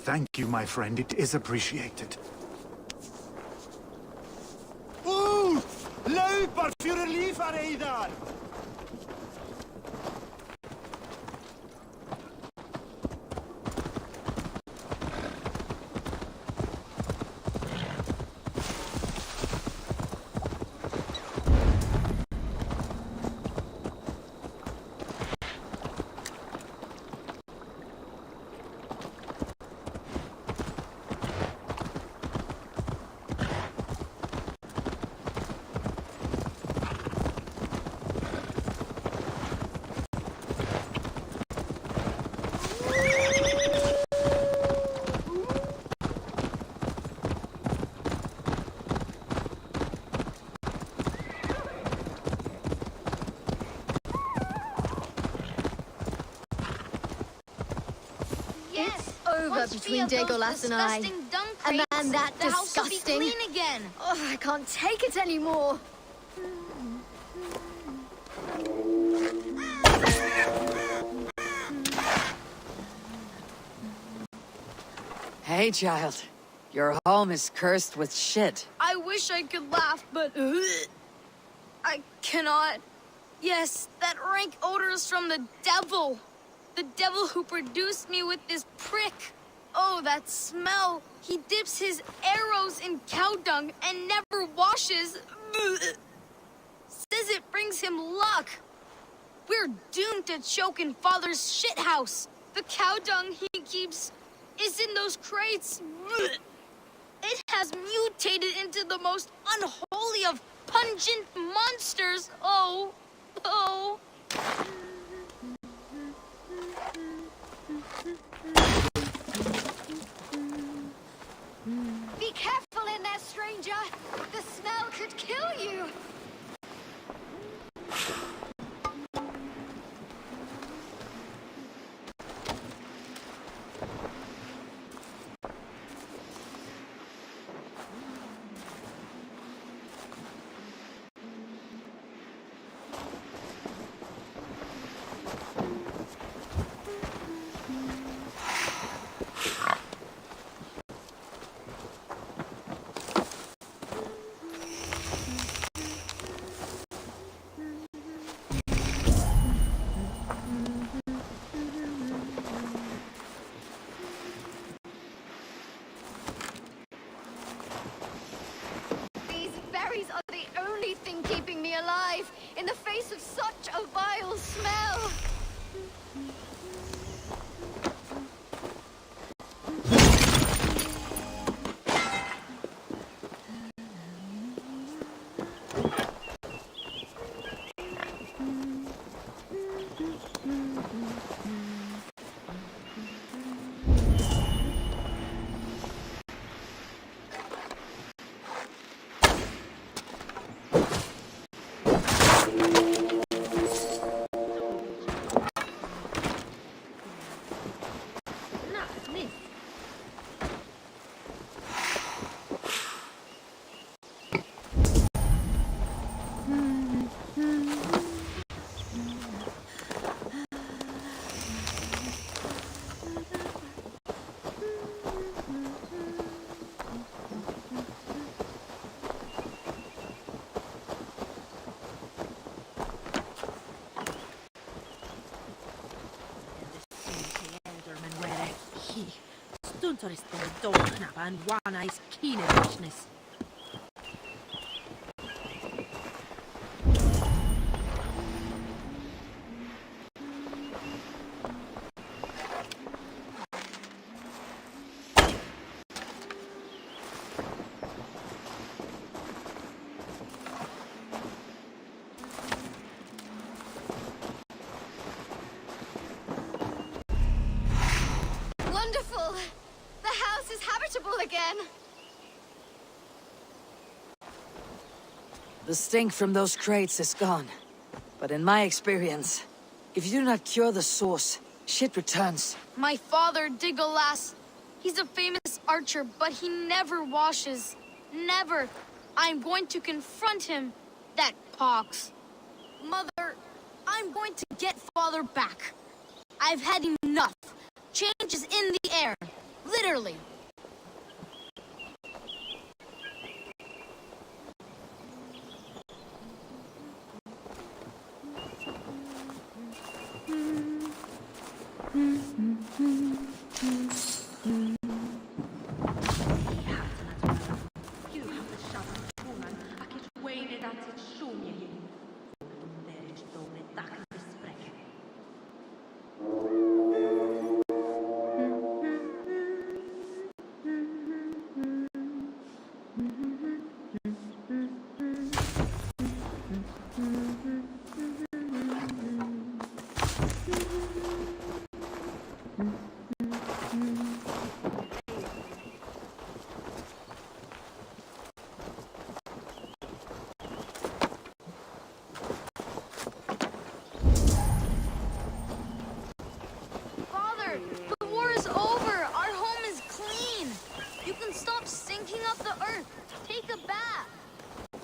Thank you, my friend. It is appreciated. Løper for liv av deg der! Between Dagolas and I. A man that disgusting. Again. Oh, I can't take it anymore. Hey, child. Your home is cursed with shit. I wish I could laugh, but I cannot. Yes, that rank odor is from the devil. The devil who produced me with this prick. Oh, that smell. He dips his arrows in cow dung and never washes. Says it brings him luck. We're doomed to choke in Father's shithouse. The cow dung he keeps is in those crates. It has mutated into the most unholy of pungent monsters. Oh, oh. Be careful in there, stranger. The smell could kill you. Are the only thing keeping me alive in the face of such a vile smell. Stuntoristen dolknapan wanais kiinnostus. Wonderful! The house is habitable again! The stink from those crates is gone. But in my experience, if you do not cure the source, shit returns. My father, Digolas, he's a famous archer, but he never washes. Never. I'm going to confront him. That pox. Mother, I'm going to get father back. I've had enough. Change is in the air. Literally.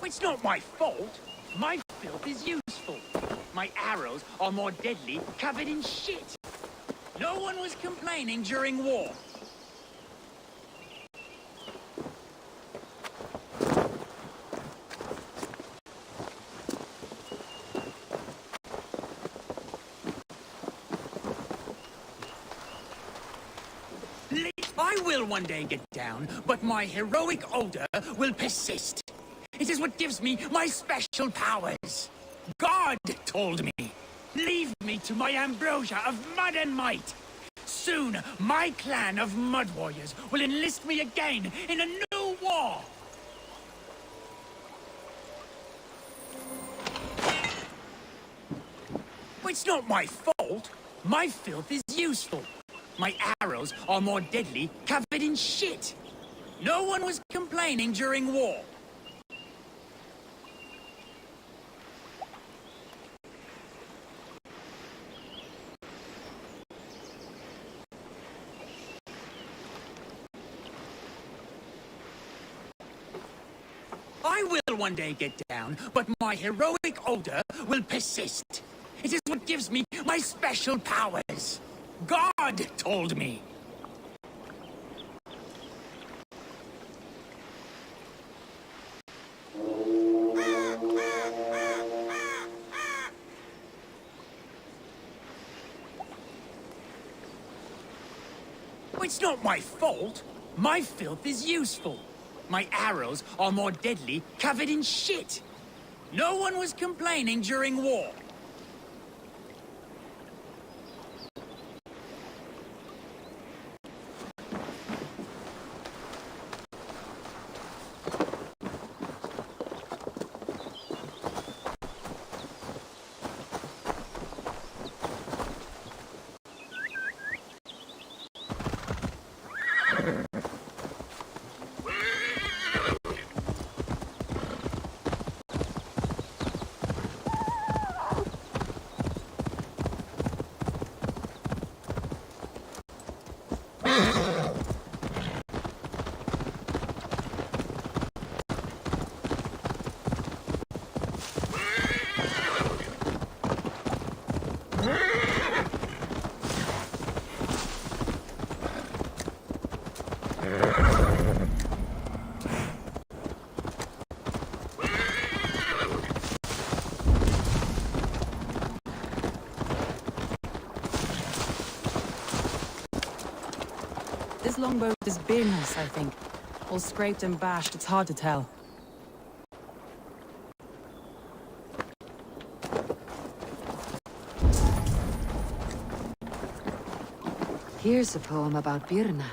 It's not my fault. My filth is useful. My arrows are more deadly, covered in shit. No one was complaining during war. I will one day get down, but my heroic odor will persist. It is what gives me my special powers. God told me, leave me to my ambrosia of mud and might. Soon, my clan of mud warriors will enlist me again in a new war. It's not my fault. My filth is useful. My arrows are more deadly, covered in shit. No one was complaining during war. I will one day get down, but my heroic odor will persist. It is what gives me my special powers. God told me. It's not my fault. My filth is useful. My arrows are more deadly, covered in shit. No one was complaining during war. This longbow is Birna's, I think. All scraped and bashed, it's hard to tell. Here's a poem about Birna.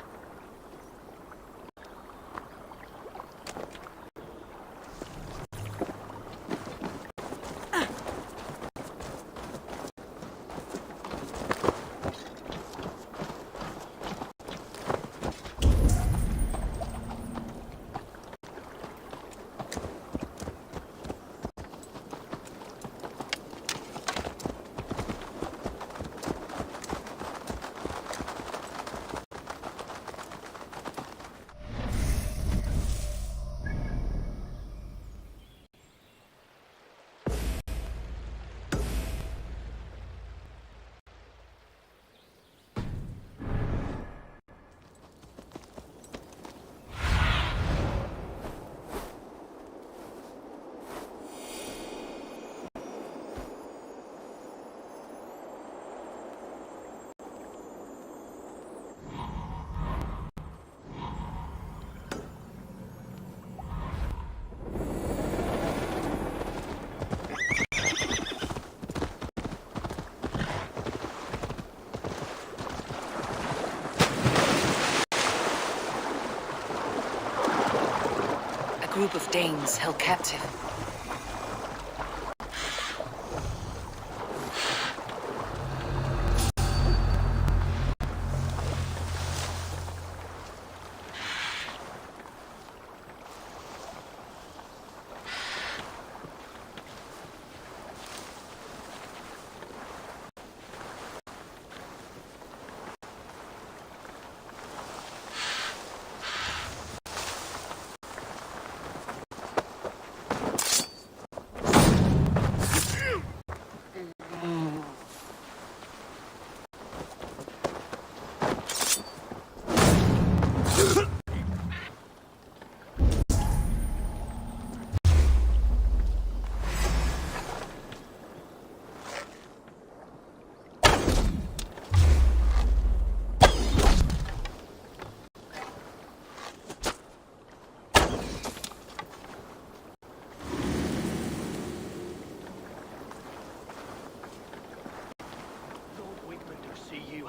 A group of Danes held captive.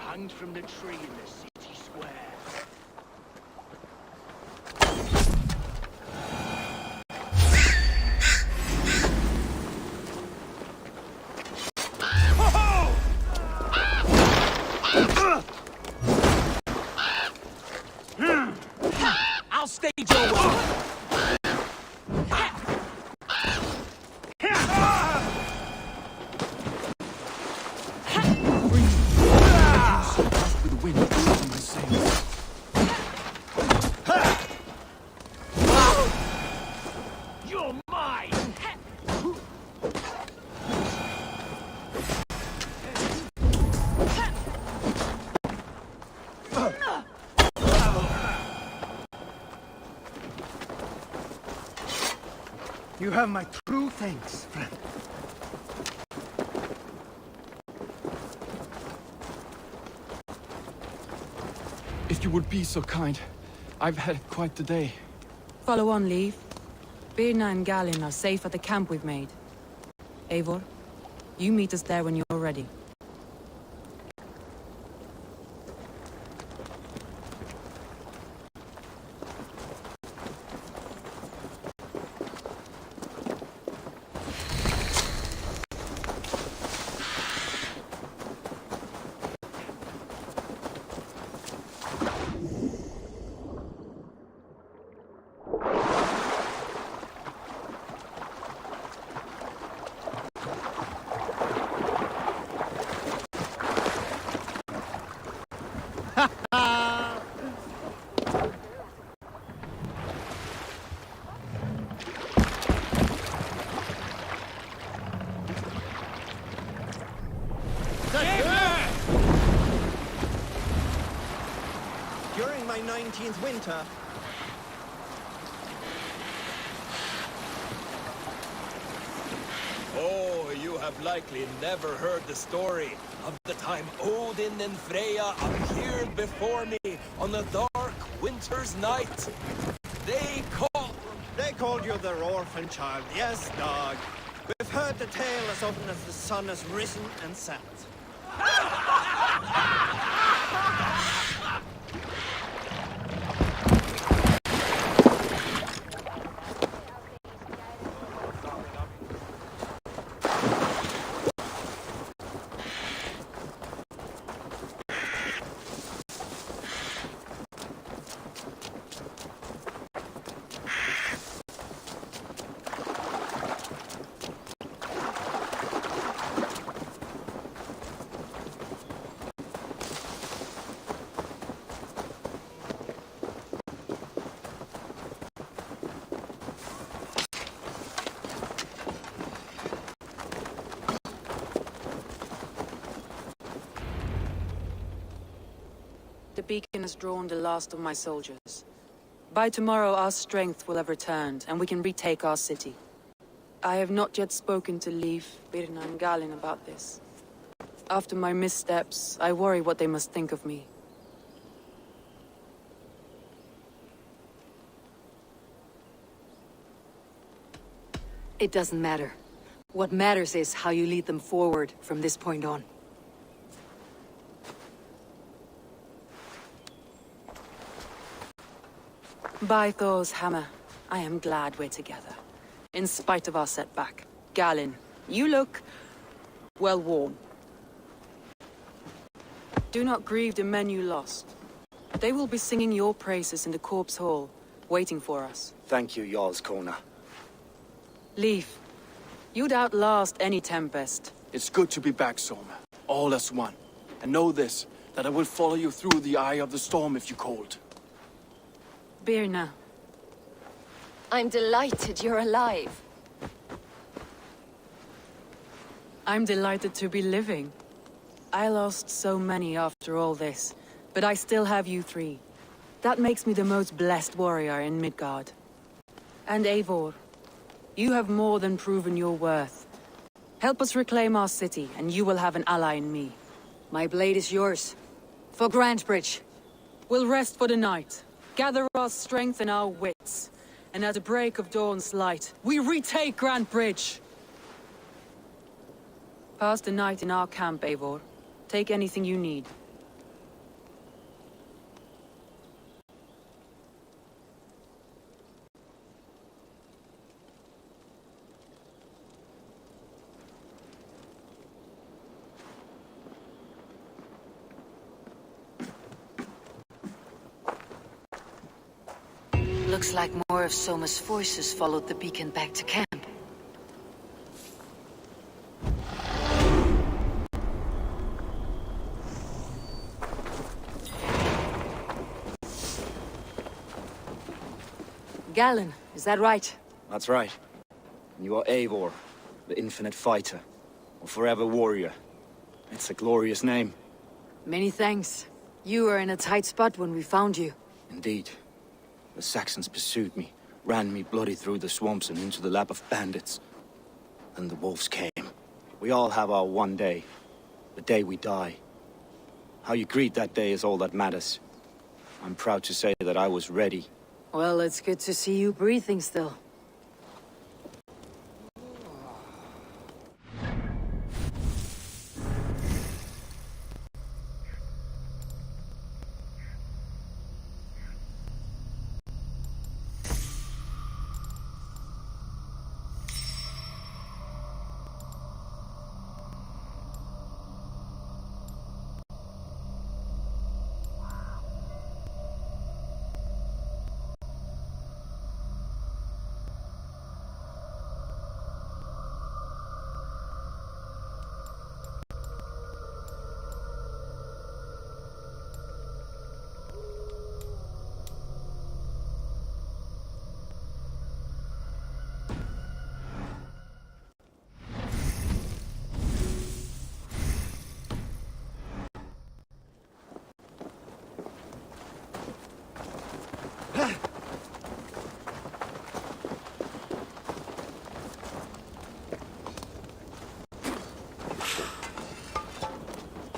hangs from the tree in the city square. I'll stage your way. With the wind blowing my sails. You're mine! You have my true thanks, friend. If you would be so kind, I've had quite the day. Follow on, Leave. Birna and Galin are safe at the camp we've made. Eivor, you meet us there when you're ready. During my 19th winter, Oh, you have likely never heard the story of the time Odin and Freya appeared before me on a dark winter's night. They called you their orphan child. Yes, dog. We've heard the tale as often as the sun has risen and set. The beacon has drawn the last of my soldiers. By tomorrow our strength will have returned, and we can retake our city. I have not yet spoken to Leif, Birna and Galin about this. After my missteps, I worry what they must think of me. It doesn't matter. What matters is how you lead them forward from this point on. By Thor's hammer, I am glad we're together. In spite of our setback. Galin, you look well worn. Do not grieve the men you lost. They will be singing your praises in the Corpse Hall, waiting for us. Thank you, Jarl's Corner. Leif, you'd outlast any tempest. It's good to be back, Soma. All as one. And know this, that I will follow you through the eye of the storm if you called. Birna. I'm delighted you're alive. I'm delighted to be living. I lost so many after all this, but I still have you three. That makes me the most blessed warrior in Midgard. And Eivor, you have more than proven your worth. Help us reclaim our city, and you will have an ally in me. My blade is yours. For Grantebridge. We'll rest for the night, gather our strength and our wits, and at the break of dawn's light, we retake Grantebridge! Pass the night in our camp, Eivor. Take anything you need. Looks like more of Soma's forces followed the beacon back to camp. Galen, is that right? That's right. You are Eivor, the infinite fighter, or forever warrior. It's a glorious name. Many thanks. You were in a tight spot when we found you. Indeed. The Saxons pursued me, ran me bloody through the swamps and into the lap of bandits. Then the wolves came. We all have our one day. The day we die. How you greet that day is all that matters. I'm proud to say that I was ready. Well, it's good to see you breathing still.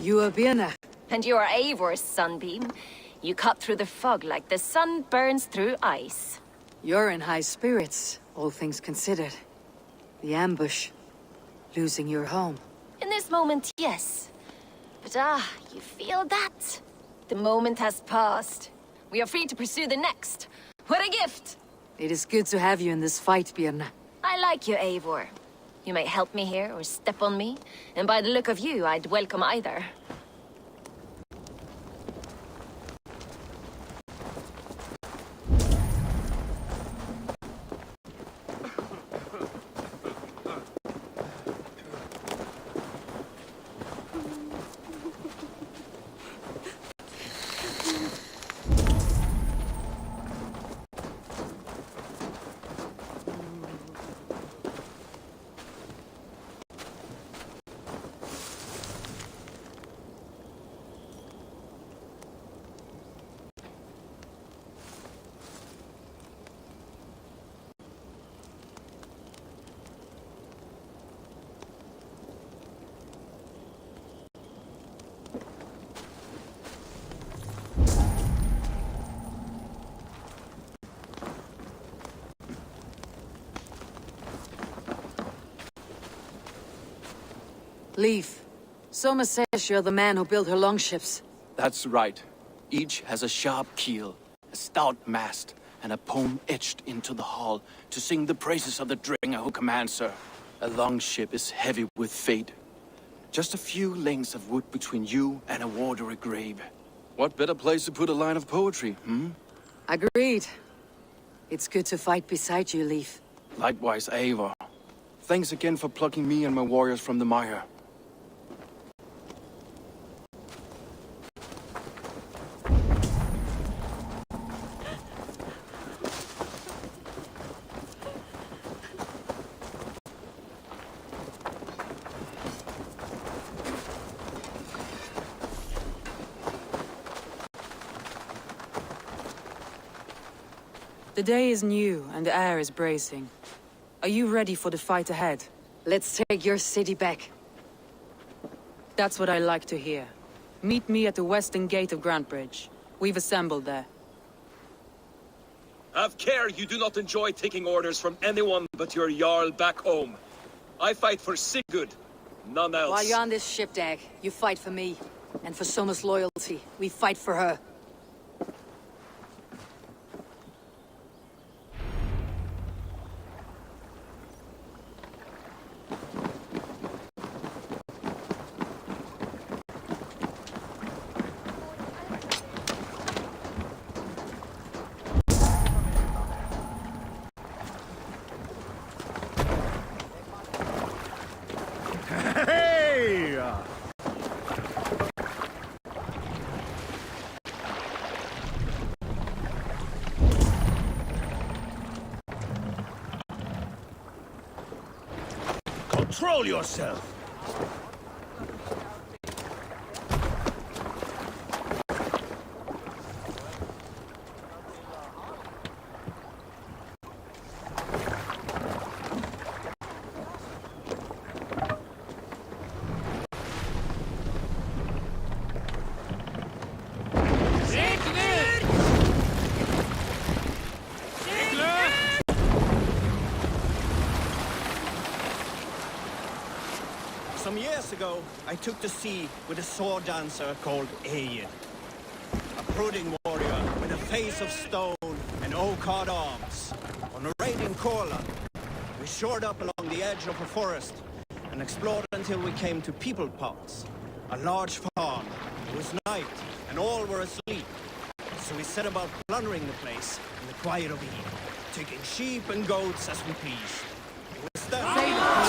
You are Birna. And you are Eivor's sunbeam. You cut through the fog like the sun burns through ice. You're in high spirits, all things considered. The ambush. Losing your home. In this moment, yes. But you feel that? The moment has passed. We are free to pursue the next. What a gift! It is good to have you in this fight, Birna. I like you, Eivor. You may help me here or step on me, and by the look of you, I'd welcome either. Leaf. Soma says you're the man who built her longships. That's right. Each has a sharp keel, a stout mast, and a poem etched into the hull to sing the praises of the Dringer who commands her. A longship is heavy with fate. Just a few lengths of wood between you and a watery grave. What better place to put a line of poetry, hmm? Agreed. It's good to fight beside you, Leaf. Likewise, Eivor. Thanks again for plucking me and my warriors from the mire. The day is new and the air is bracing. Are you ready for the fight ahead? Let's take your city back. That's what I like to hear. Meet me at the western gate of Grantebridge. We've assembled there. Have care you do not enjoy taking orders from anyone but your Jarl back home. I fight for Sigurd, none else. While you're on this ship, Dag, you fight for me. And for Soma's loyalty, we fight for her. Control yourself! Some years ago, I took to sea with a sword dancer called Ayin. A brooding warrior with a face of stone and oak-hard arms. On a raid in Korla, we shored up along the edge of a forest and explored until we came to People Pots, a large farm. It was night and all were asleep. So we set about plundering the place in the quiet of evening, taking sheep and goats as we pleased. It was then...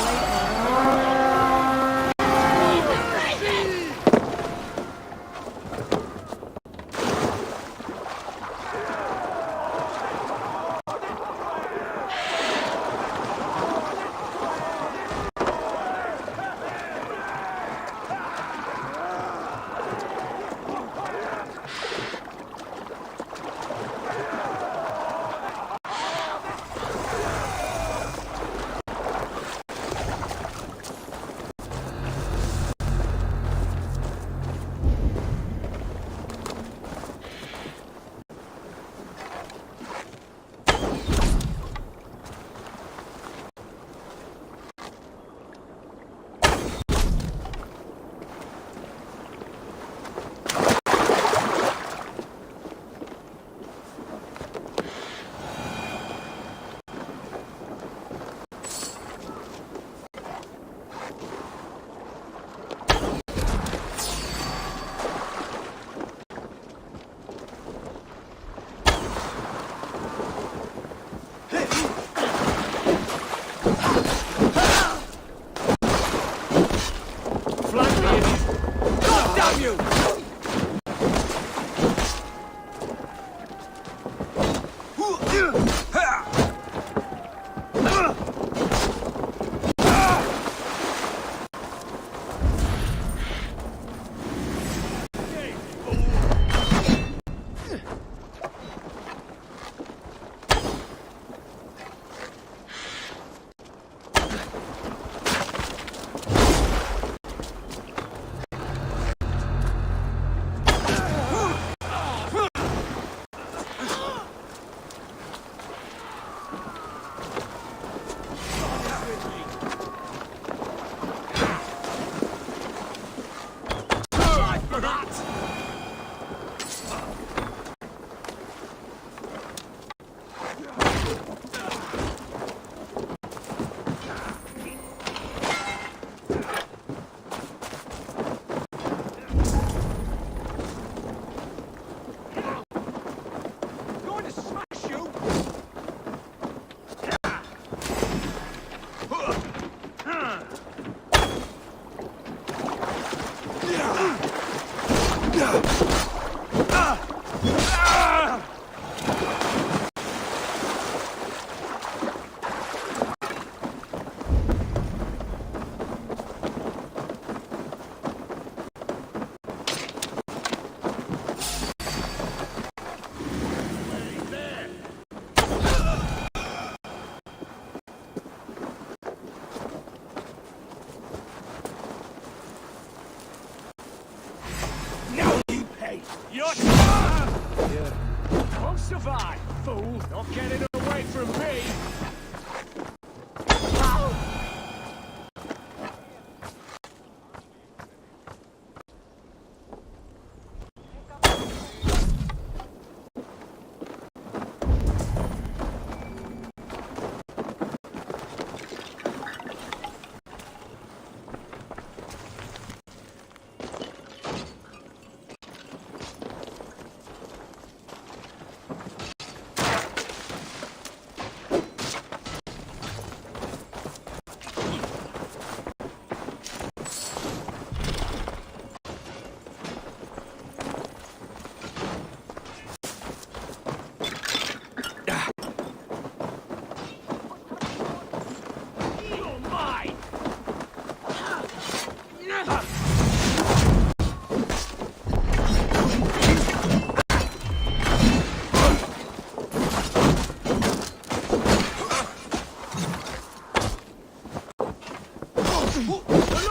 The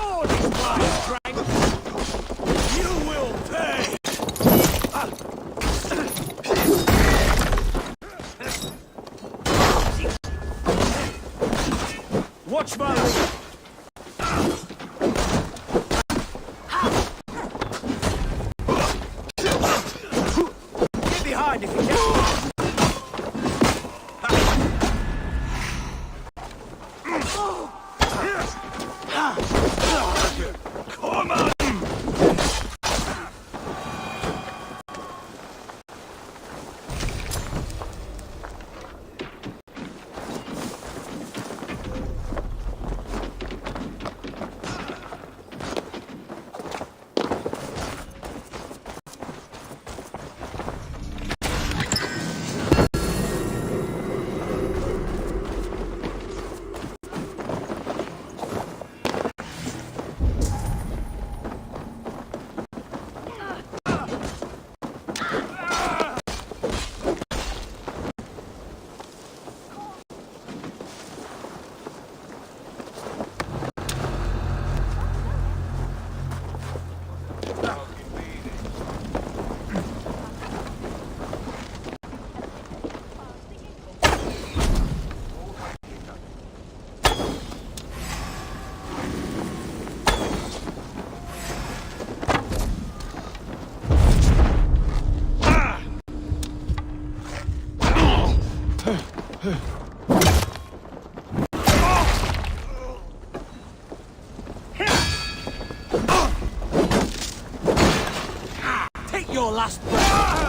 Lord is my strength! You will pay! Watch my lead! Get behind if you can! Come on! Take your last breath!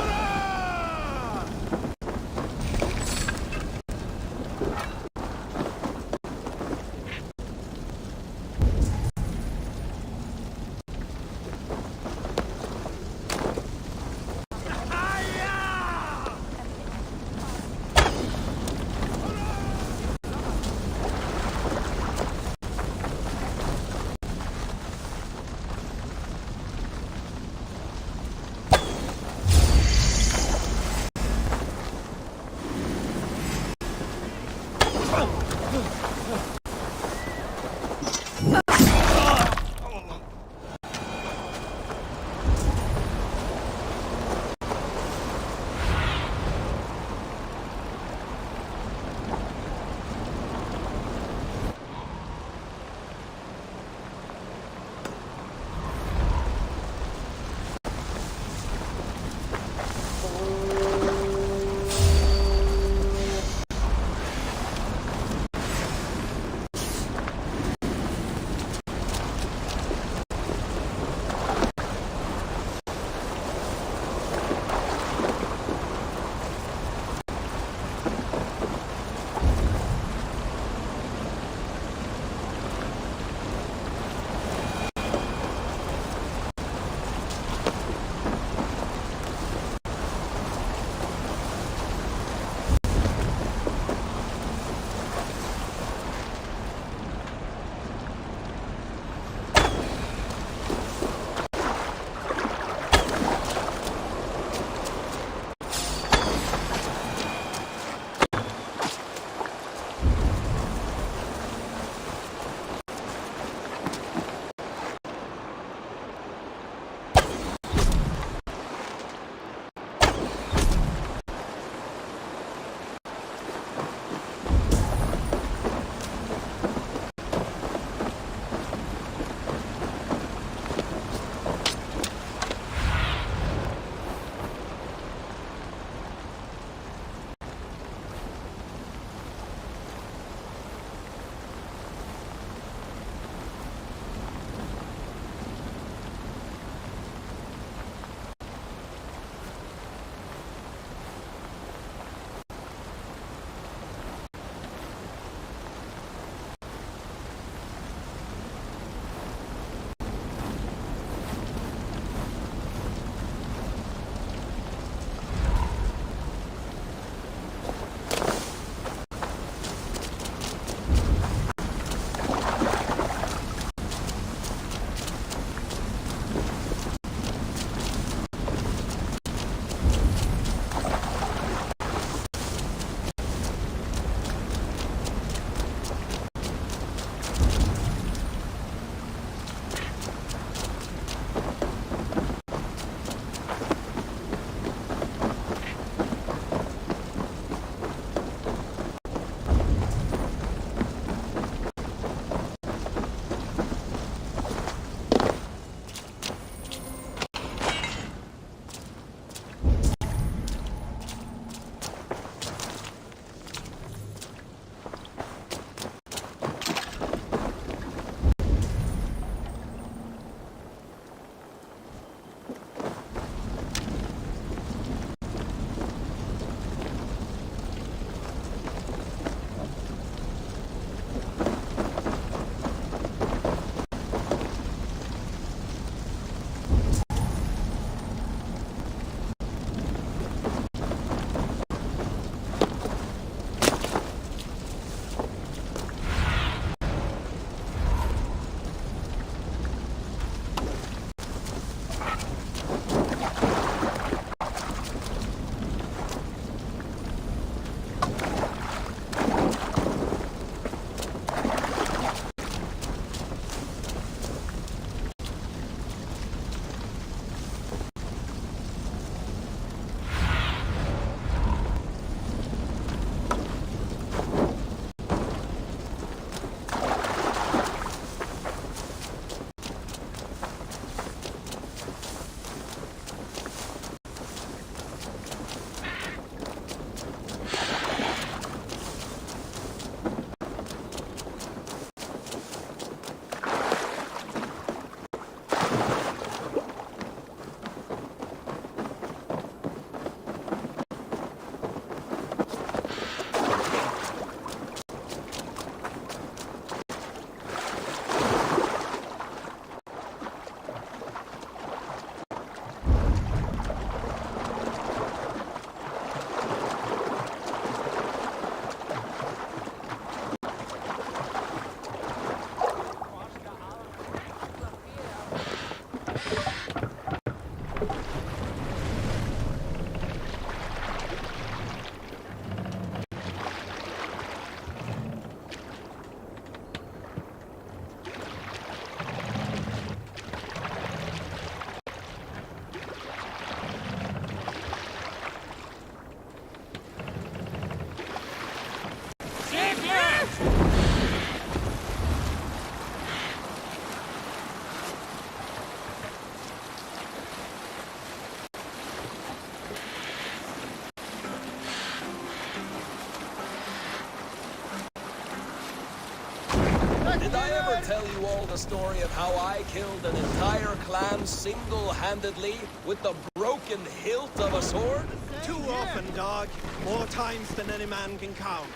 Did I ever tell you all the story of how I killed an entire clan single-handedly with the broken hilt of a sword? Too often, dog. More times than any man can count.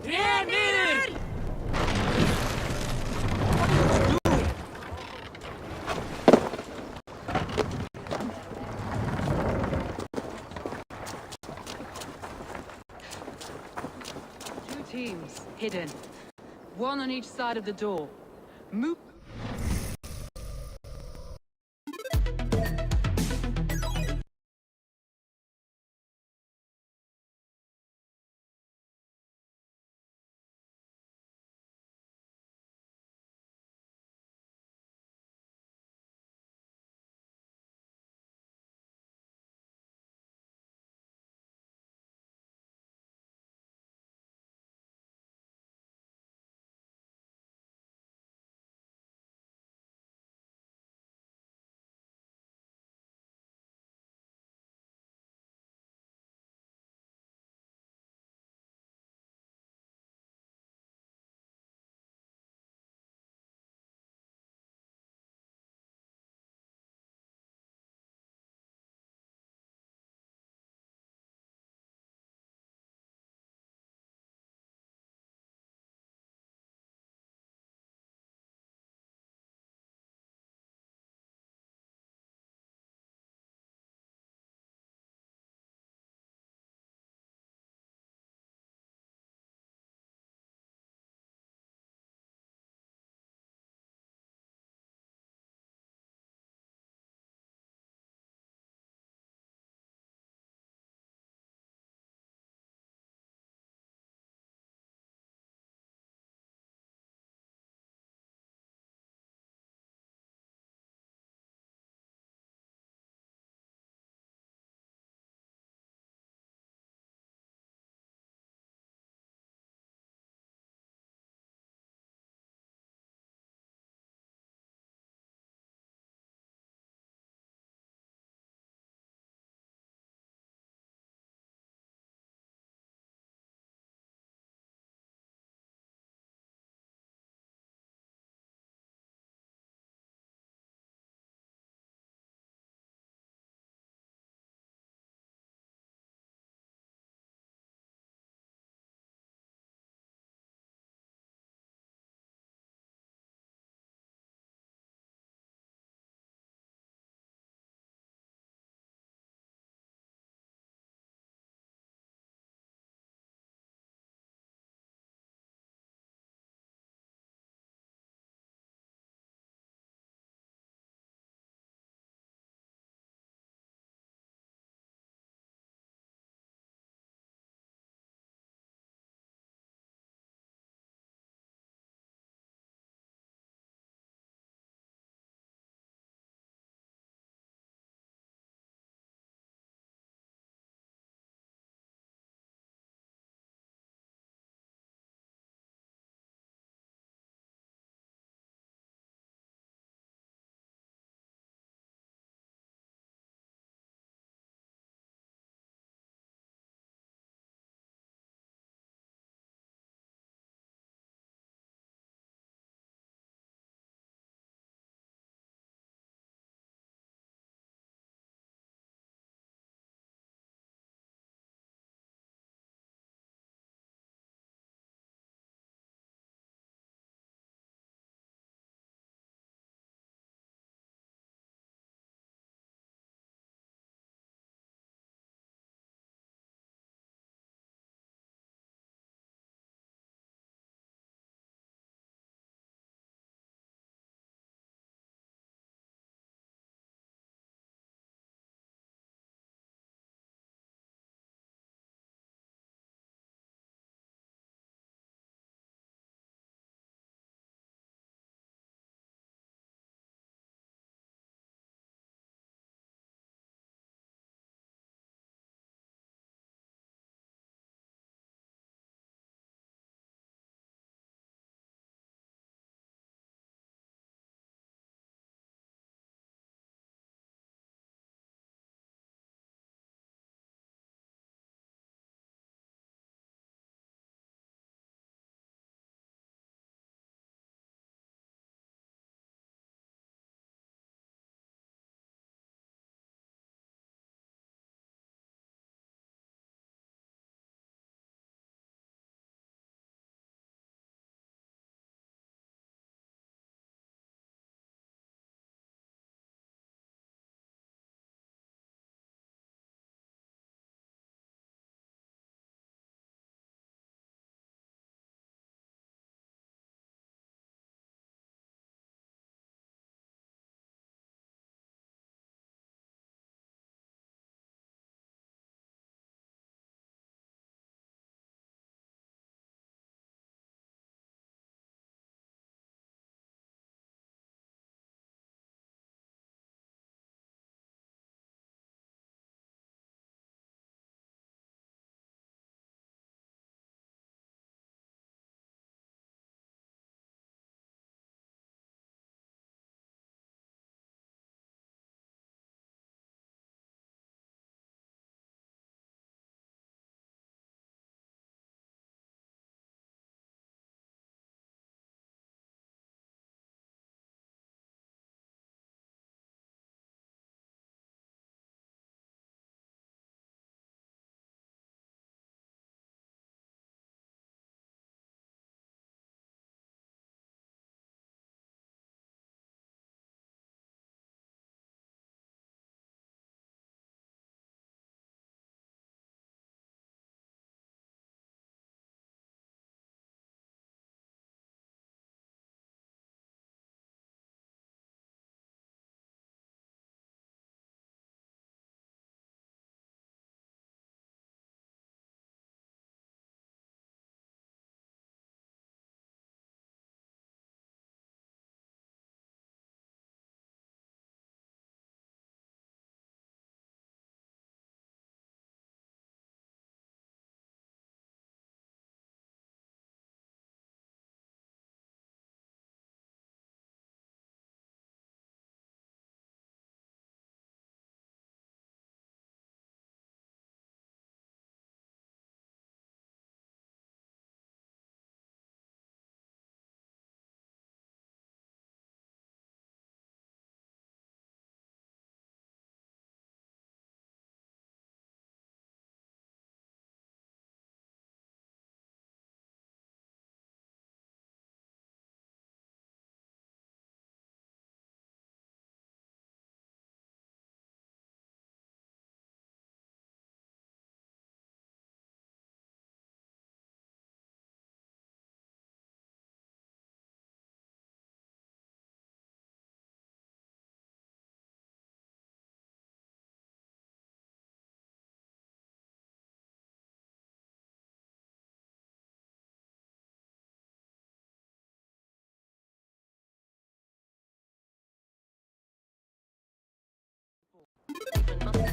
Yeah, needed! Two teams, hidden. One on each side of the door. Move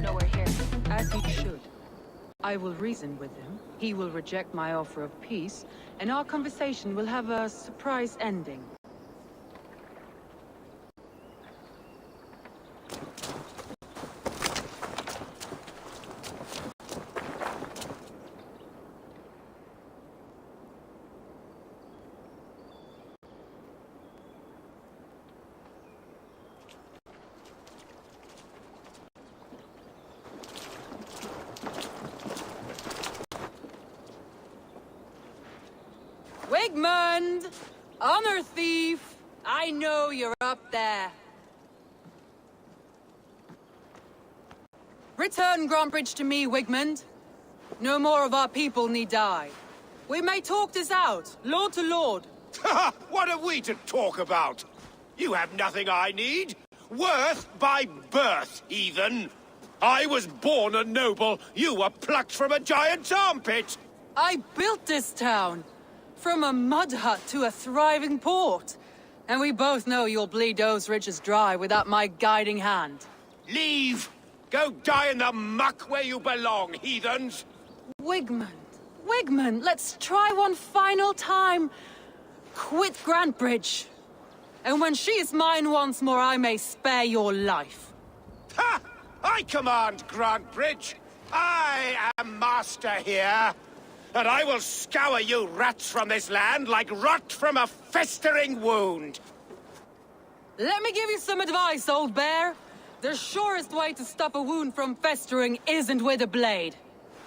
know we're here. As he should. I will reason with him. He will reject my offer of peace, and our conversation will have a surprise ending. Wigmund! Honor thief! I know you're up there. Return Grantbridge to me, Wigmund. No more of our people need die. We may talk this out, lord to lord. What are we to talk about? You have nothing I need. Worth by birth, heathen. I was born a noble. You were plucked from a giant's armpit. I built this town. From a mud hut to a thriving port. And we both know you'll bleed those riches dry without my guiding hand. Leave! Go die in the muck where you belong, heathens! Wigmund, Wigmund, let's try one final time. Quit Grantbridge. And when she is mine once more, I may spare your life. Ha! I command Grantbridge. I am master here. And I will scour you rats from this land like rot from a festering wound. Let me give you some advice, old bear. The surest way to stop a wound from festering isn't with a blade.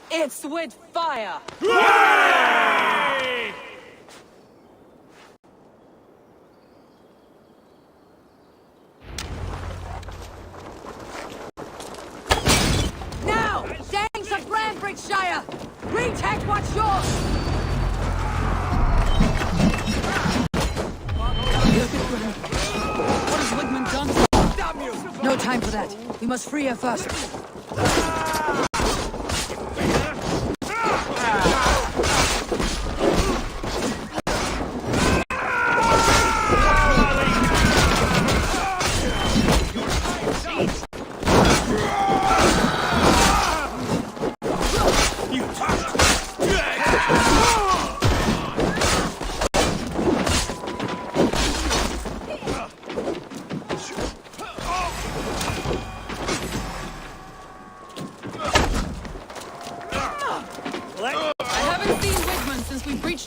It's with fire. Hooray! Now! Gangs of Grantbridgeshire! Retake what's yours! What has Wigmund done? Damn you! No time for that. We must free her first.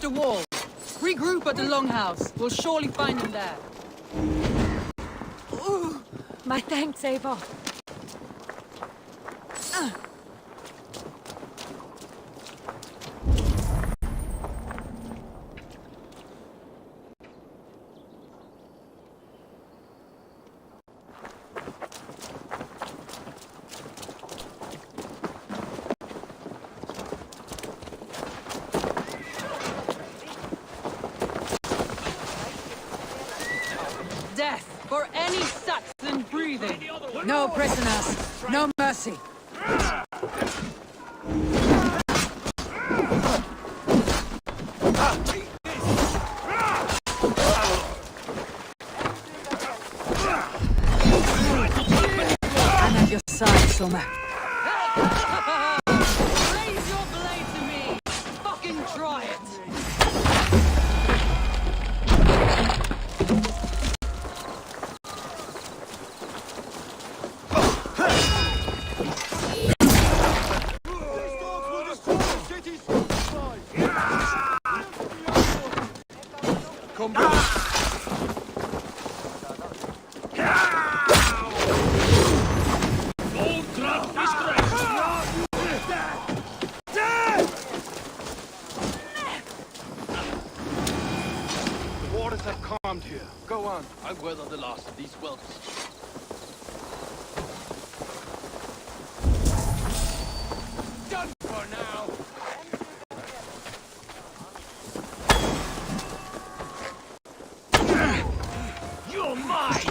The wall. Regroup at the Longhouse. We'll surely find him there. Ooh, my thanks, Eivor. Death for any Saxon breathing. No prisoners. No mercy. I'm at your side, Soma. Raise your blade to me. Fucking try it. Here. Go on. I'll weather the last of these whelps. Done for now. You're mine!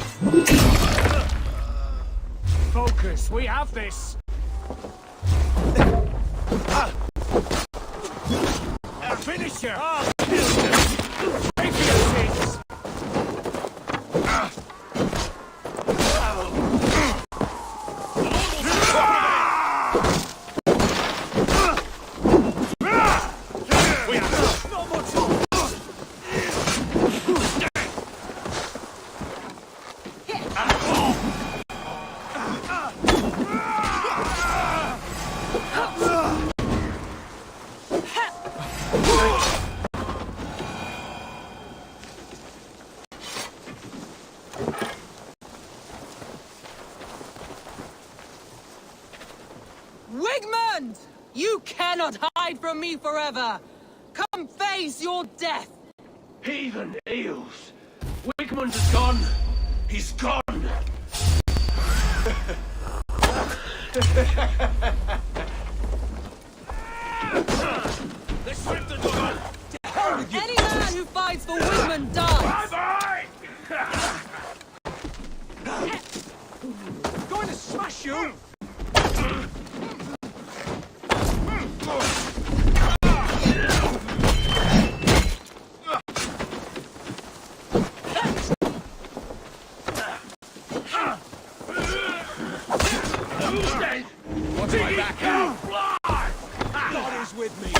Focus, we have this! Finisher! Pray for your sins! hide from me forever. Come face your death. Heathen eels. Wigmund is gone. He's gone. The shrift is gone. To hell with you. Any man who fights for Wigmund dies. Bye-bye! Going to smash you! Watch my back now. God is with me.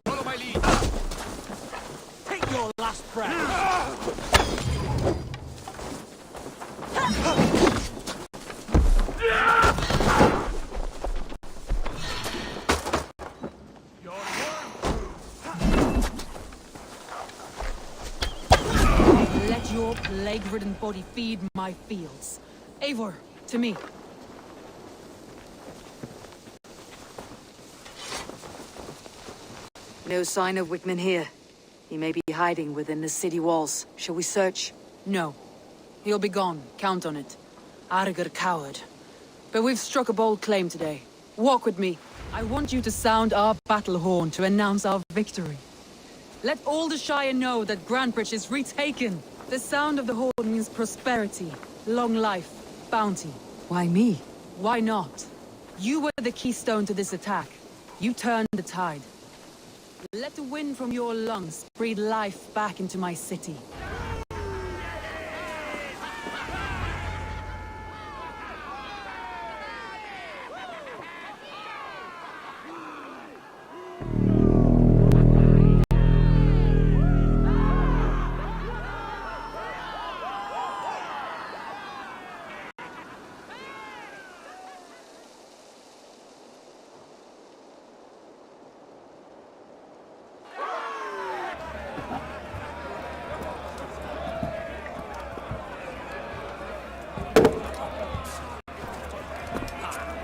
Follow my lead. Take your last breath! Let your plague-ridden body feed my fields. Eivor, to me. No sign of Wickman here. He may be hiding within the city walls. Shall we search? No. He'll be gone. Count on it. Arger coward. But we've struck a bold claim today. Walk with me. I want you to sound our battle horn to announce our victory. Let all the Shire know that Grantebridge is retaken. The sound of the horn means prosperity, long life, bounty. Why me? Why not? You were the keystone to this attack. You turned the tide. Let the wind from your lungs breathe life back into my city.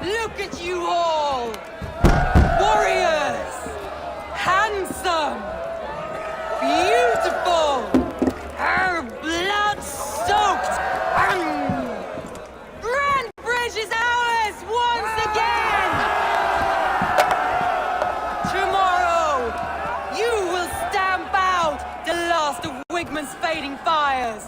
Look at you all! Warriors! Handsome! Beautiful! Her blood-soaked! Grantebridge is ours once again! Tomorrow, you will stamp out the last of Wigmund's fading fires!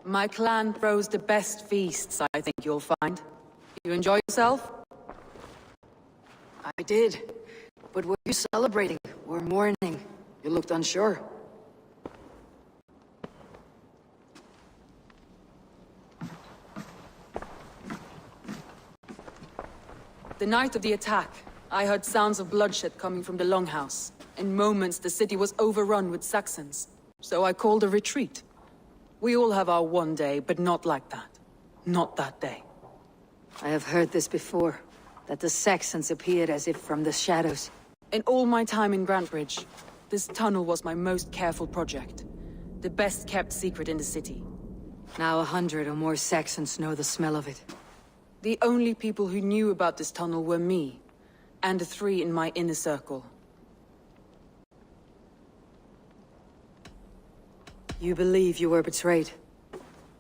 My clan throws the best feasts, I think you'll find. You enjoy yourself? I did. But were you celebrating or mourning? You looked unsure. The night of the attack, I heard sounds of bloodshed coming from the Longhouse. In moments, the city was overrun with Saxons. So I called a retreat. We all have our one day, but not like that. Not that day. I have heard this before, that the Saxons appeared as if from the shadows. In all my time in Grantebridge, this tunnel was my most careful project. The best kept secret in the city. Now 100 or more Saxons know the smell of it. The only people who knew about this tunnel were me, and the 3 in my inner circle. You believe you were betrayed?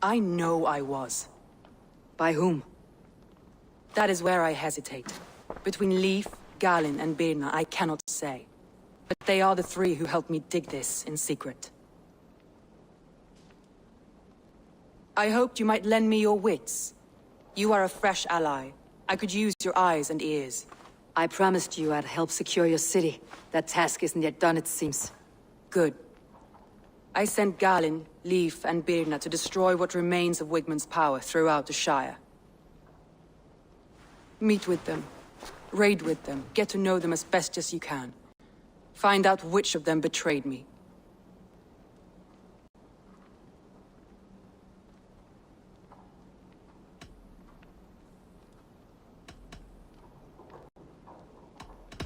I know I was. By whom? That is where I hesitate. Between Leif, Galin and Birna, I cannot say. But they are the three who helped me dig this in secret. I hoped you might lend me your wits. You are a fresh ally. I could use your eyes and ears. I promised you I'd help secure your city. That task isn't yet done, it seems. Good. I sent Galin, Leif, and Birna to destroy what remains of Wigmund's power throughout the Shire. Meet with them. Raid with them. Get to know them as best as you can. Find out which of them betrayed me.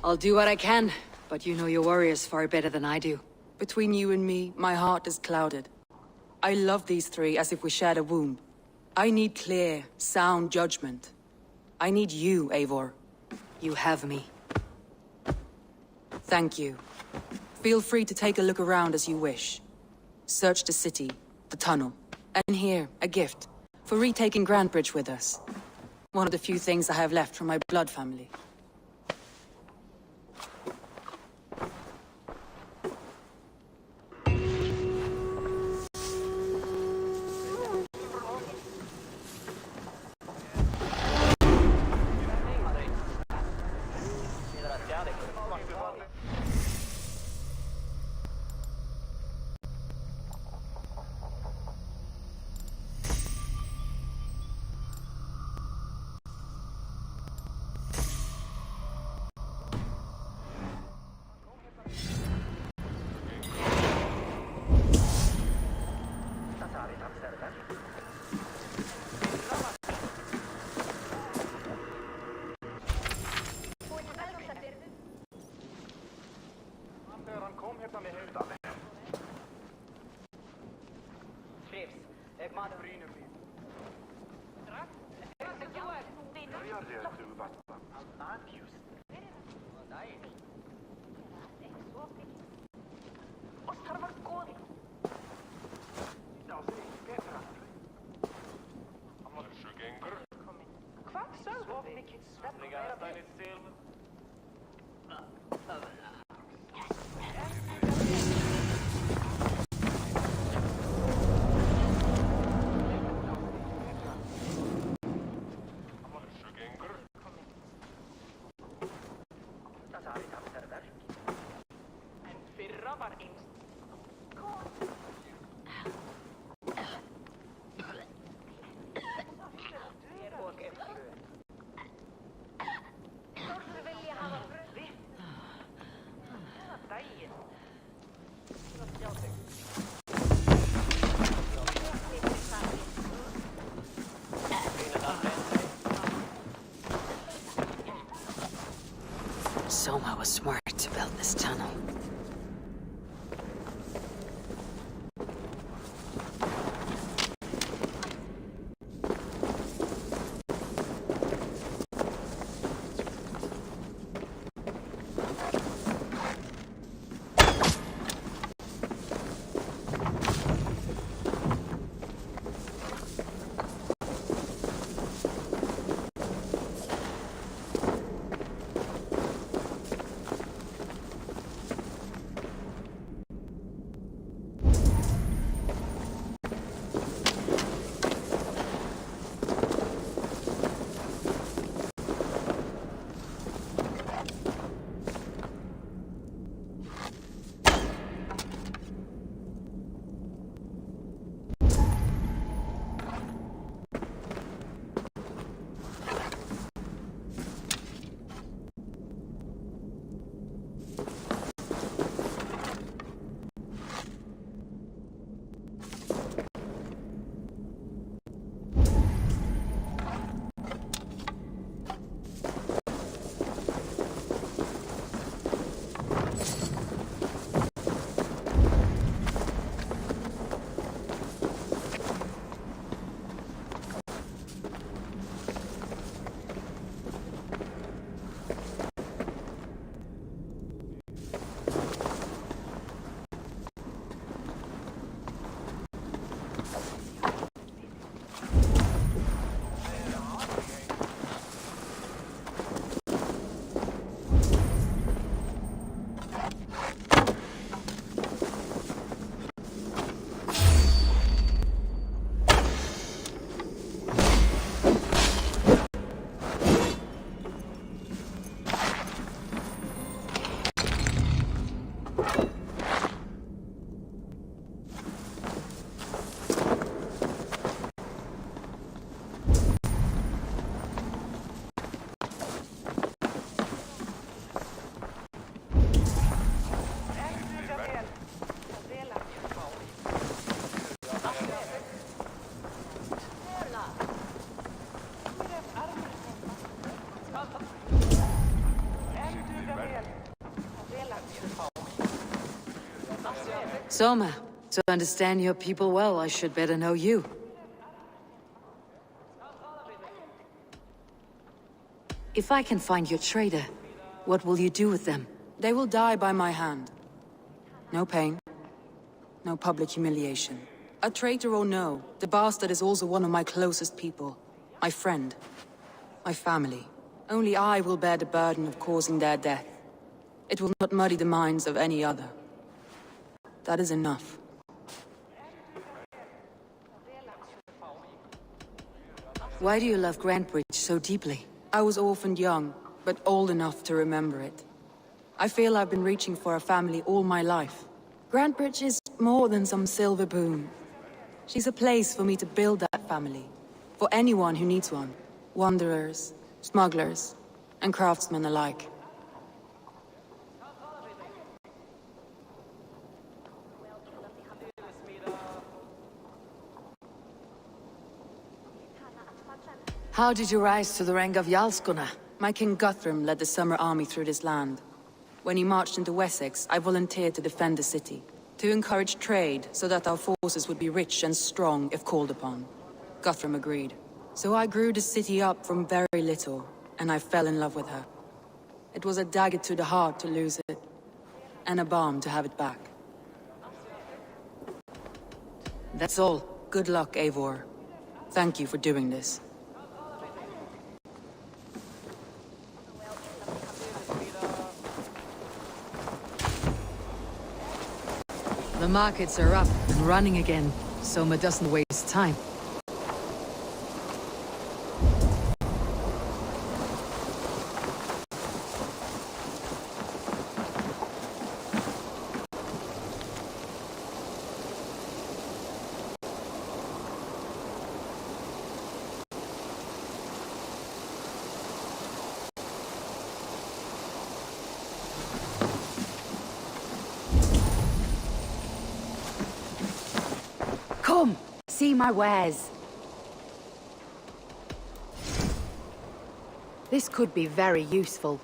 I'll do what I can, but you know your warriors far better than I do. Between you and me, my heart is clouded. I love these three as if we shared a womb. I need clear, sound judgment. I need you, Eivor. You have me. Thank you. Feel free to take a look around as you wish. Search the city, the tunnel, and here, a gift, for retaking Grantebridge with us. One of the few things I have left from my blood family. Soma was smart to build this tunnel. Soma, to understand your people well, I should better know you. If I can find your trader, what will you do with them? They will die by my hand. No pain. No public humiliation. A traitor or no, the bastard is also one of my closest people. My friend. My family. Only I will bear the burden of causing their death. It will not muddy the minds of any other. That is enough. Why do you love Grantbridge so deeply? I was orphaned young, but old enough to remember it. I feel I've been reaching for a family all my life. Grantbridge is more than some silver boon. She's a place for me to build that family. For anyone who needs one. Wanderers, smugglers, and craftsmen alike. How did you rise to the rank of Jarlskunna? My King Guthrum led the summer army through this land. When he marched into Wessex, I volunteered to defend the city. To encourage trade, so that our forces would be rich and strong if called upon. Guthrum agreed. So I grew the city up from very little, and I fell in love with her. It was a dagger to the heart to lose it, and a balm to have it back. That's all. Good luck, Eivor. Thank you for doing this. The markets are up and running again. Soma doesn't waste time. Come, see my wares. This could be very useful.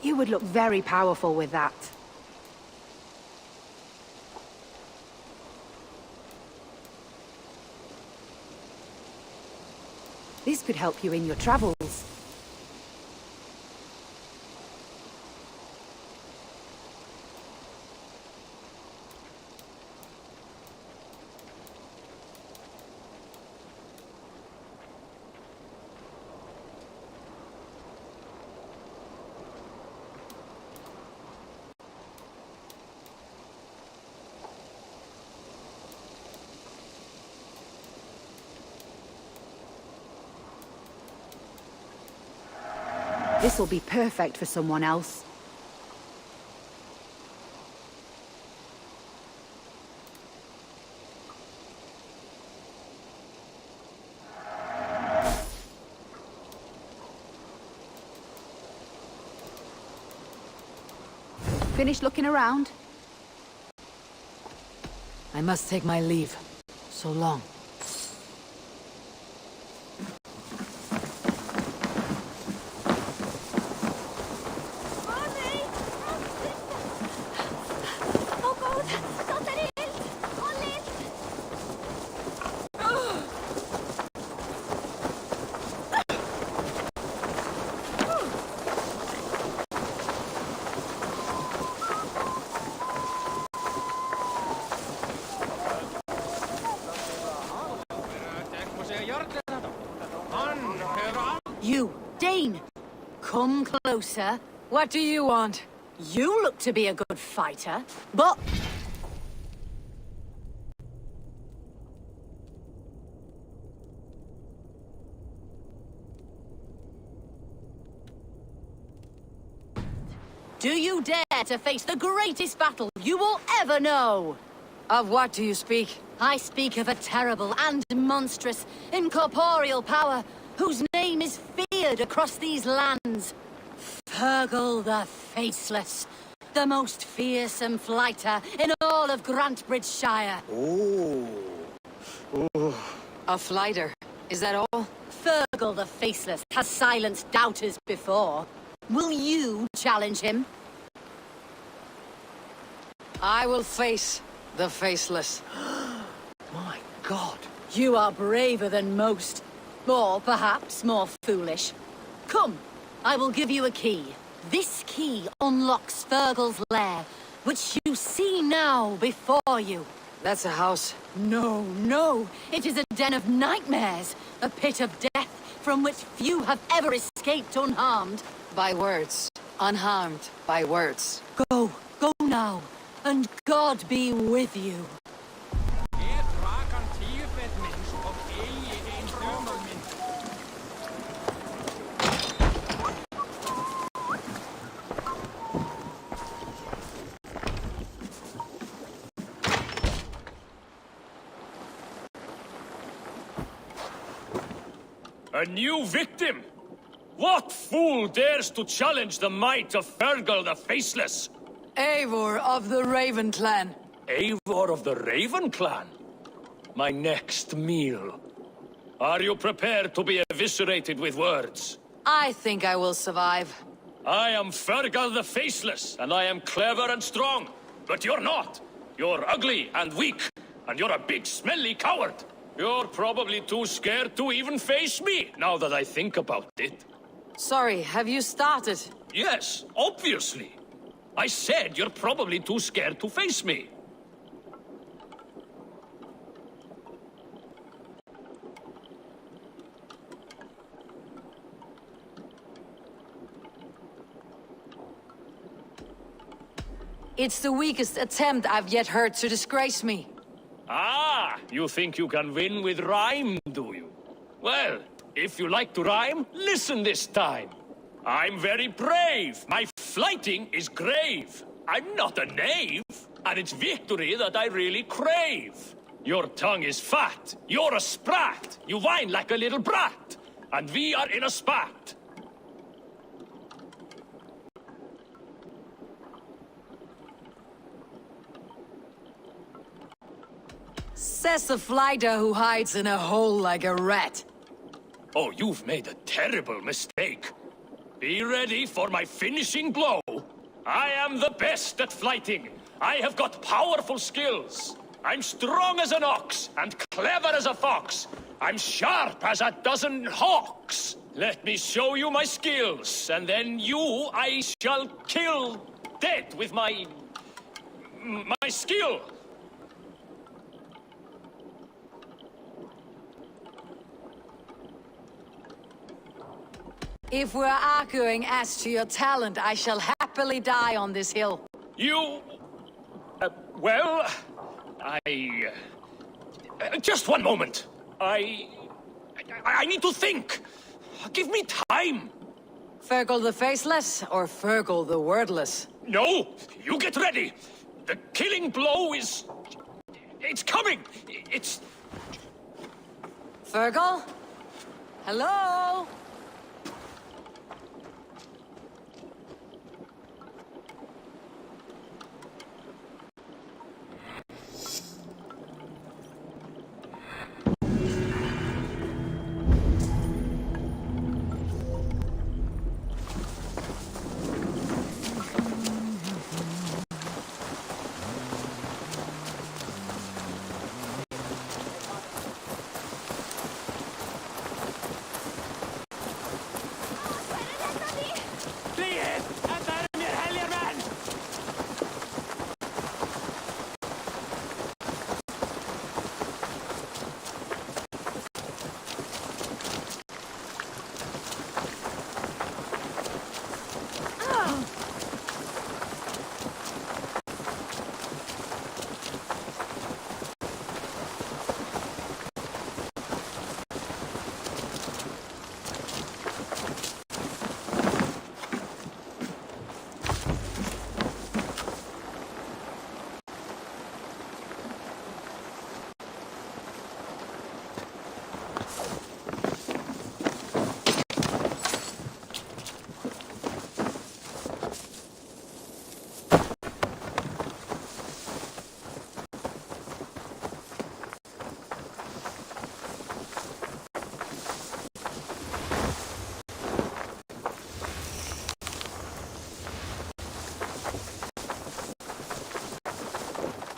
You would look very powerful with that. This could help you in your travels. This'll be perfect for someone else. Finished looking around? I must take my leave. So long. Come closer. What do you want? You look to be a good fighter, but... Do you dare to face the greatest battle you will ever know? Of what do you speak? I speak of a terrible and monstrous, incorporeal power whose name is feared across these lands. Fergal the Faceless, the most fearsome flighter in all of Grantebridgeshire. A flighter? Is that all? Fergal the Faceless has silenced doubters before. Will you challenge him? I will face the Faceless. My God. You are braver than most. Or perhaps more foolish. Come, I will give you a key. This key unlocks Fergal's lair, which you see now before you. That's a house. No, no. It is a den of nightmares. A pit of death from which few have ever escaped unharmed. By words. Unharmed by words. Go now. And God be with you. A new victim? What fool dares to challenge the might of Fergal the Faceless? Eivor of the Raven Clan. Eivor of the Raven Clan? My next meal. Are you prepared to be eviscerated with words? I think I will survive. I am Fergal the Faceless, and I am clever and strong. But you're not. You're ugly and weak, and you're a big smelly coward. You're probably too scared to even face me, now that I think about it. Sorry, have you started? Yes, obviously. I said you're probably too scared to face me. It's the weakest attempt I've yet heard to disgrace me. Ah, you think you can win with rhyme, do you? Well, if you like to rhyme, listen this time. I'm very brave. My flighting is grave. I'm not a knave, and it's victory that I really crave. Your tongue is fat. You're a sprat. You whine like a little brat. And we are in a spat. Says the flighter who hides in a hole like a rat. Oh, you've made a terrible mistake. Be ready for my finishing blow. I am the best at flighting. I have got powerful skills. I'm strong as an ox and clever as a fox. I'm sharp as a dozen hawks. Let me show you my skills, and then you I shall kill dead with my skill. If we're arguing as to your talent, I shall happily die on this hill. You... well... just one moment. I need to think. Give me time. Fergal the Faceless or Fergal the Wordless? No! You get ready! The killing blow is... it's coming! It's... Fergal? Hello?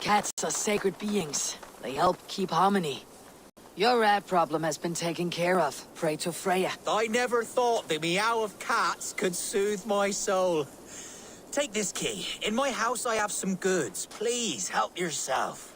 Cats are sacred beings. They help keep harmony. Your rat problem has been taken care of, pray to Freya. I never thought the meow of cats could soothe my soul. Take this key. In my house I have some goods. Please, help yourself.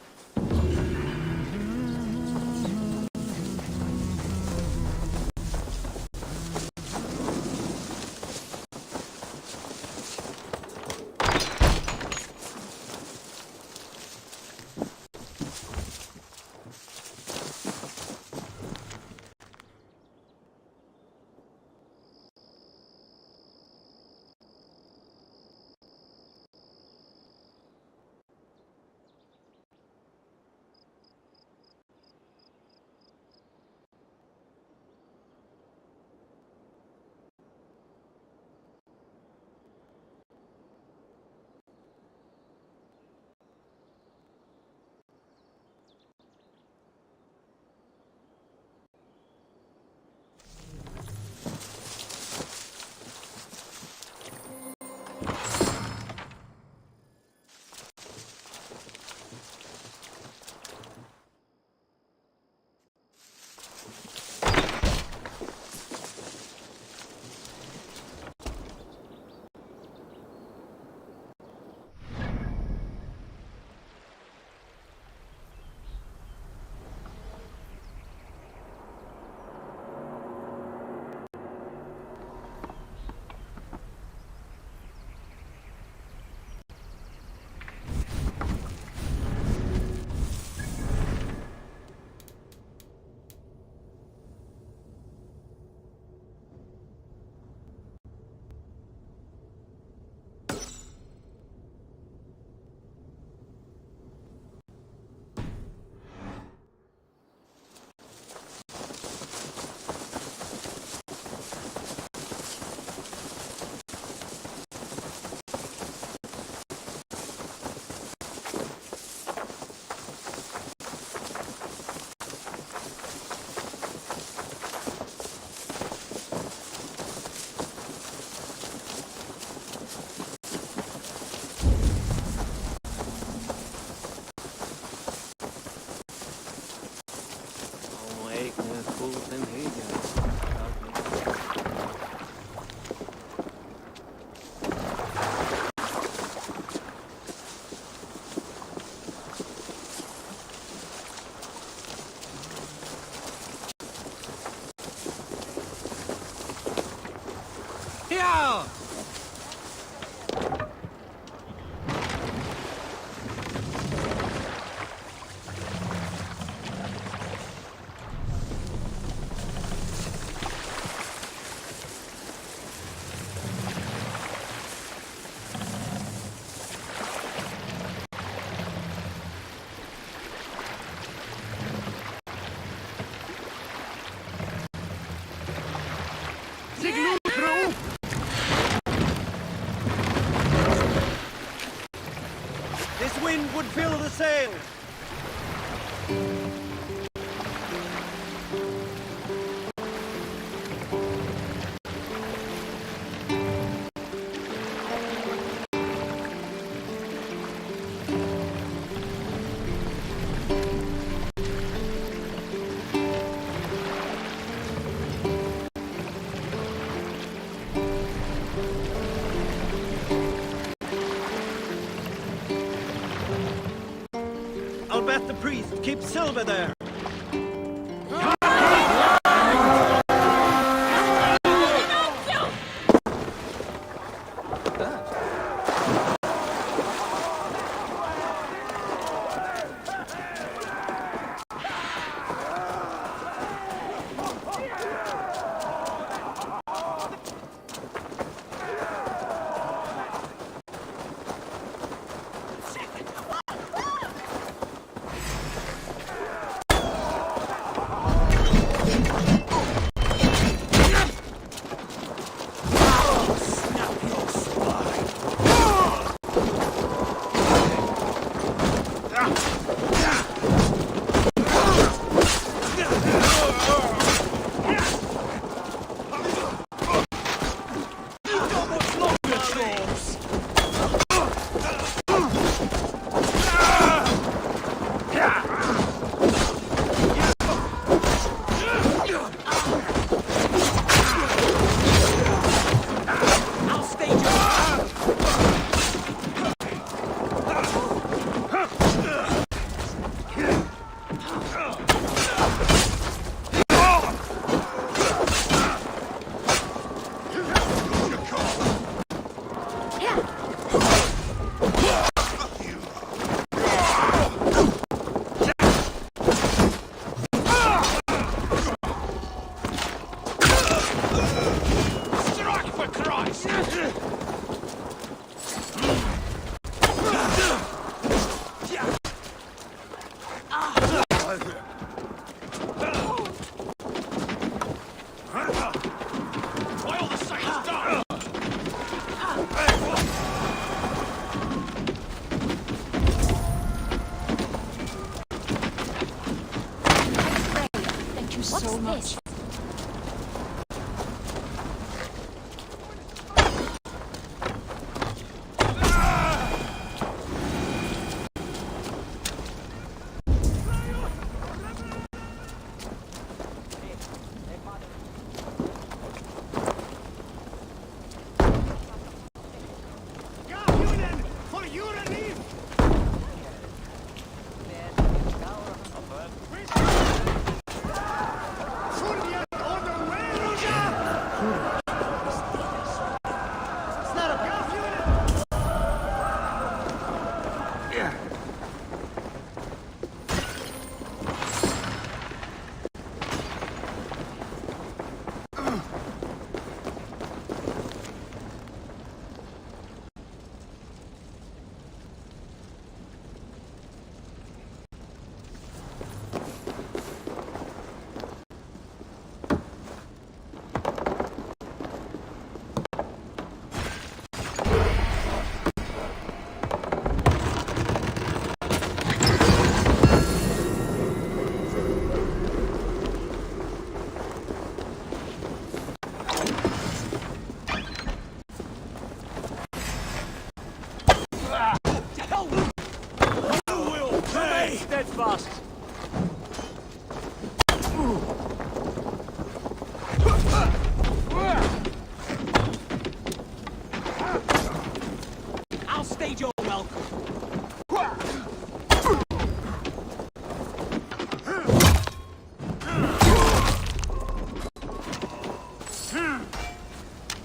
Here! This wind would fill the sail. I'll bet the priest keeps silver there. While the sailors die! Thank you so much. For you relief! Steadfast. I'll stage your welcome.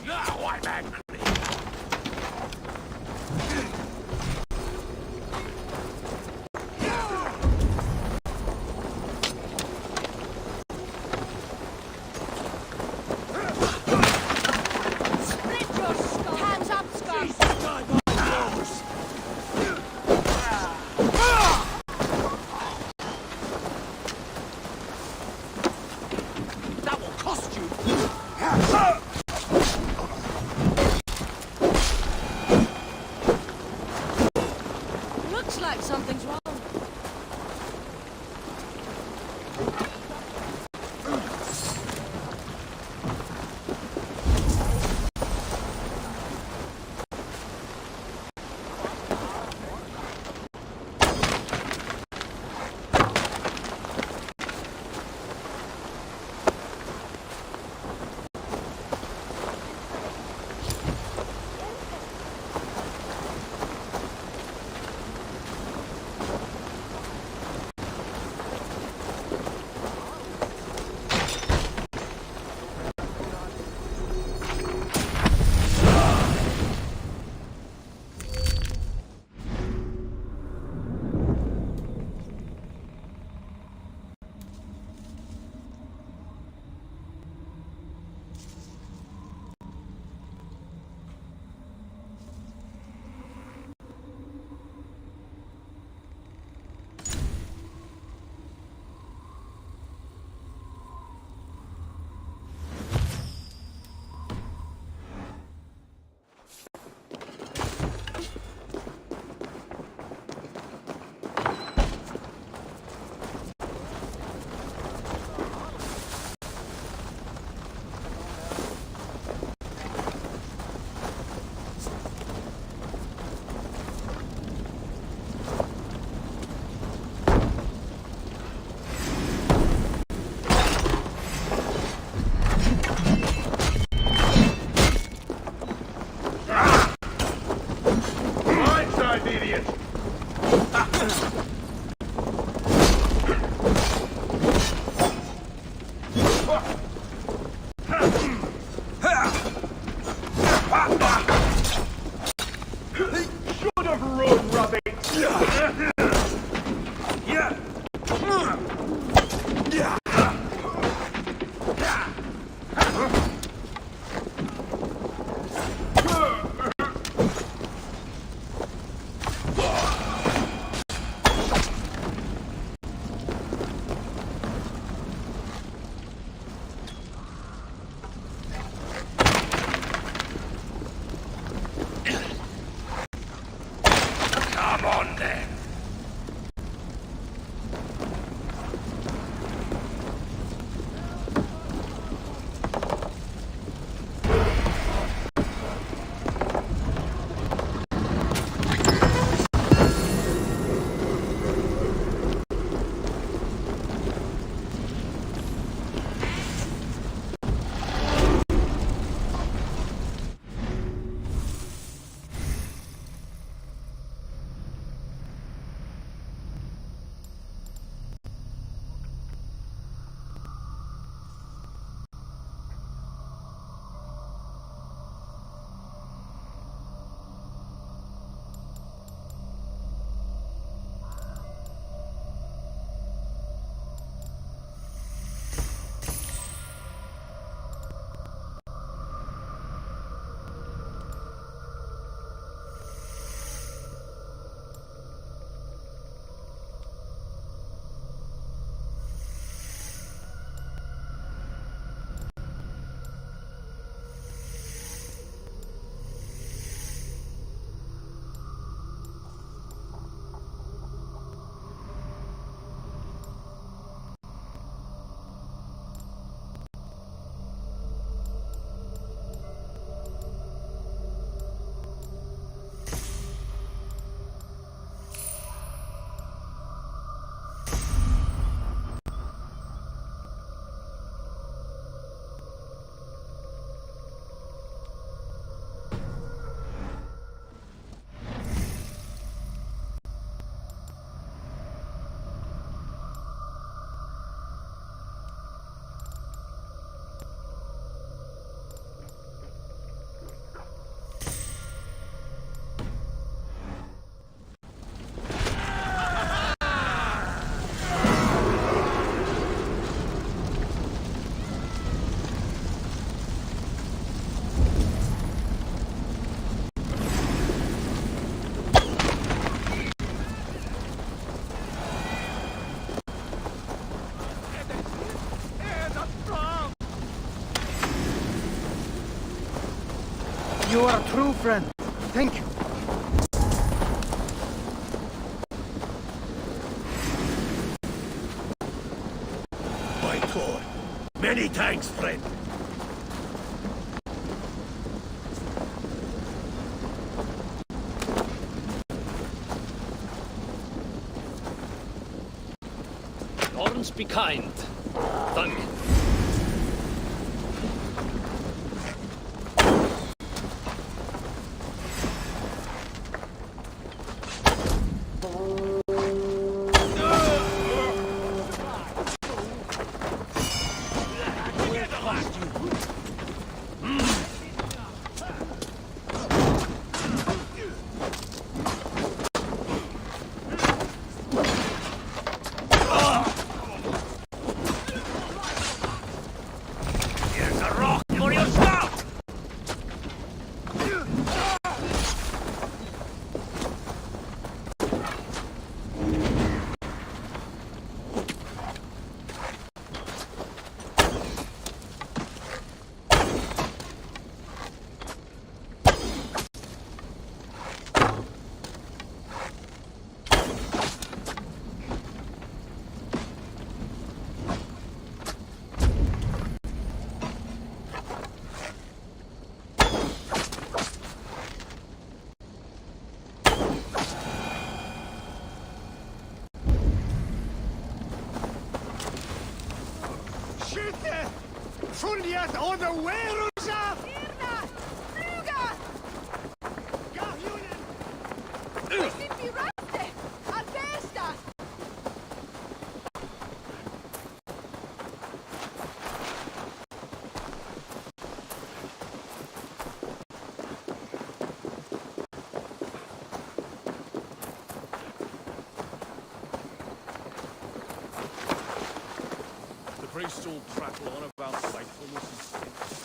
Now I'm angry! You are a true friend. Thank you. By Thor. Many thanks, friend. Norns be kind. Thank you. Fundiat on the werelds af! The priests all prattle on about faithfulness and sin.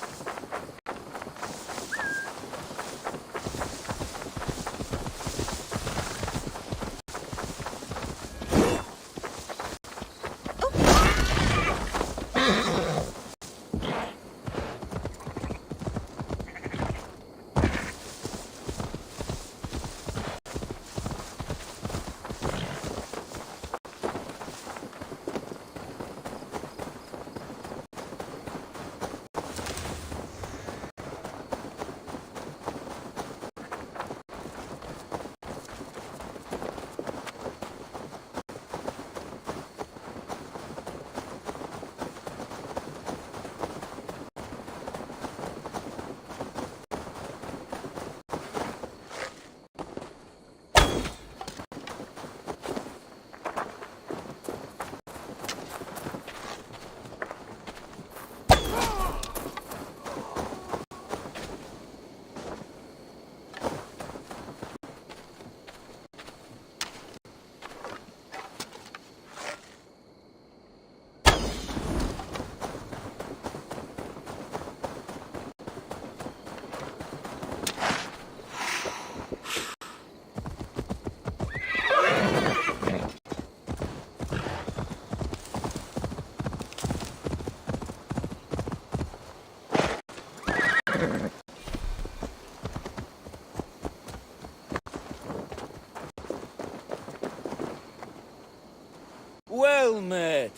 Well met.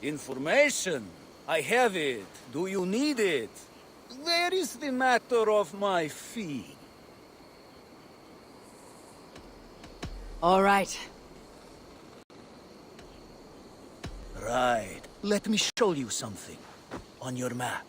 Information. I have it. Do you need it? Where is the matter of my fee? All right. Right. Let me show you something. On your map.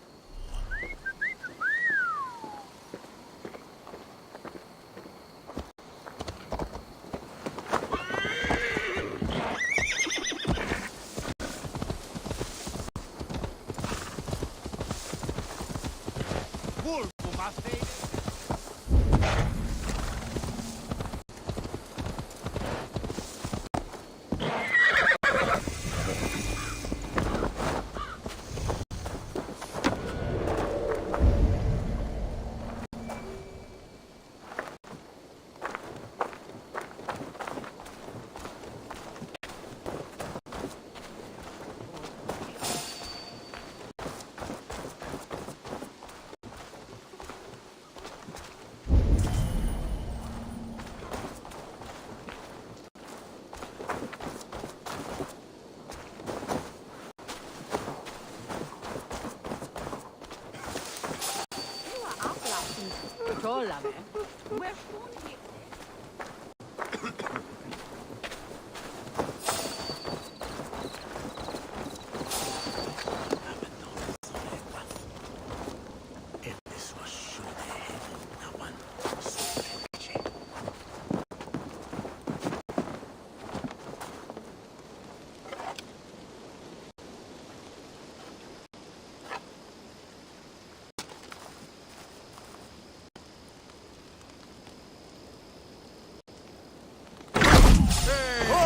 Scólame.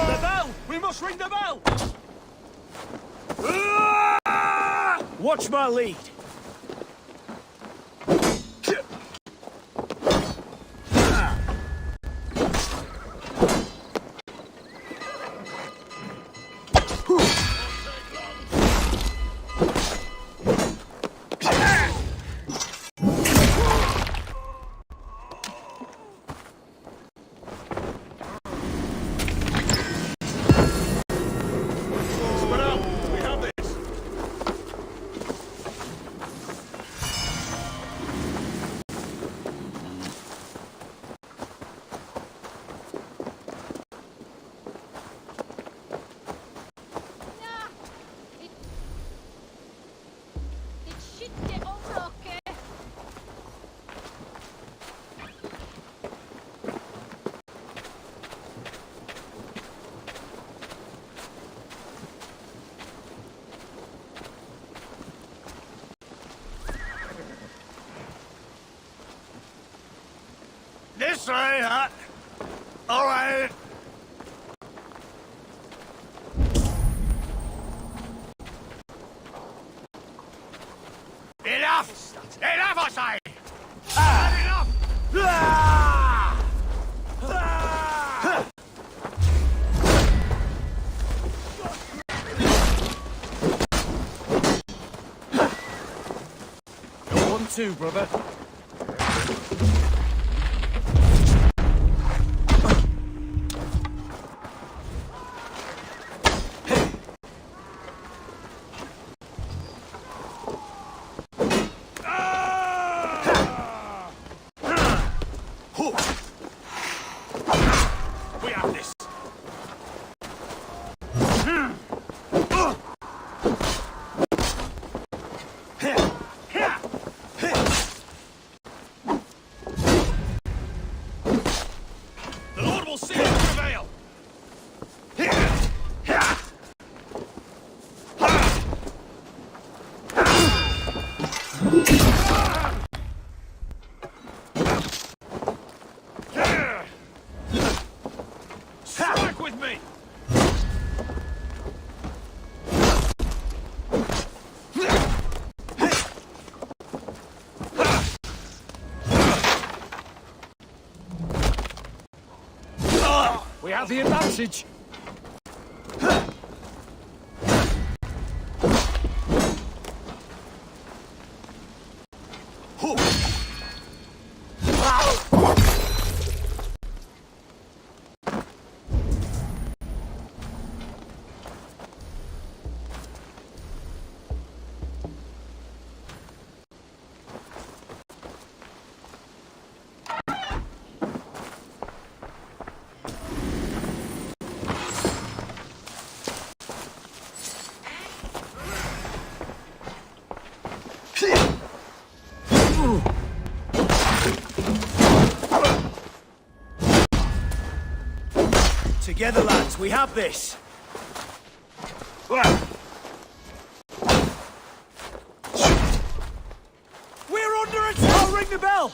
The bell! We must ring the bell! Watch my lead. This way, huh? All right. Enough! Enough, I say! Enough! Ah! Ah! You're 1-2, brother. We have this. The Lord will see us prevail. Strike with me! We have the advantage. Together, lads, we have this. We're under attack! I'll ring the bell!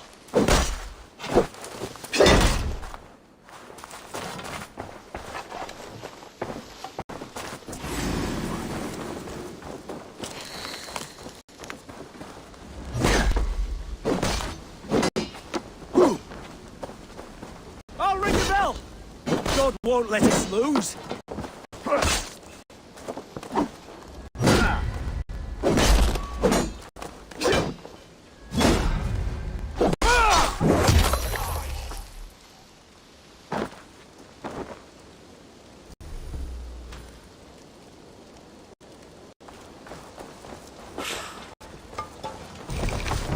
I'll ring the bell! God won't let us lose.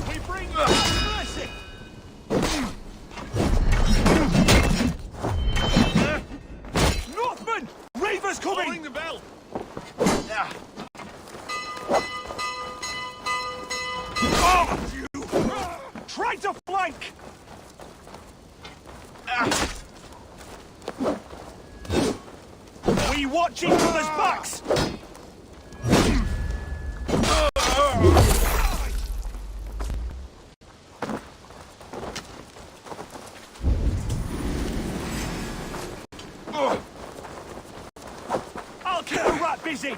We bring mercy! Try to flank! We watch each other's backs! I'll keep the rat busy!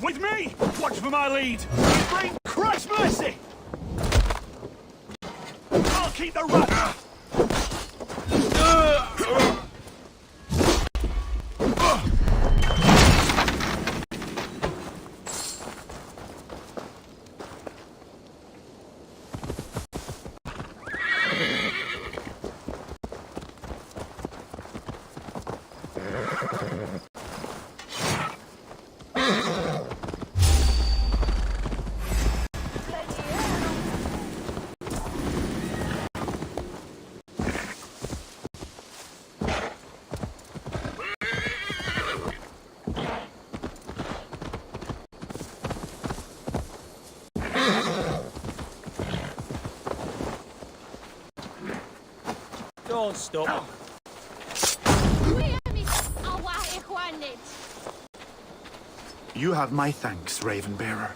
With me! Watch for my lead! Bring Christ mercy! I'll keep the rat! Don't stop. You have my thanks, Ravenbearer.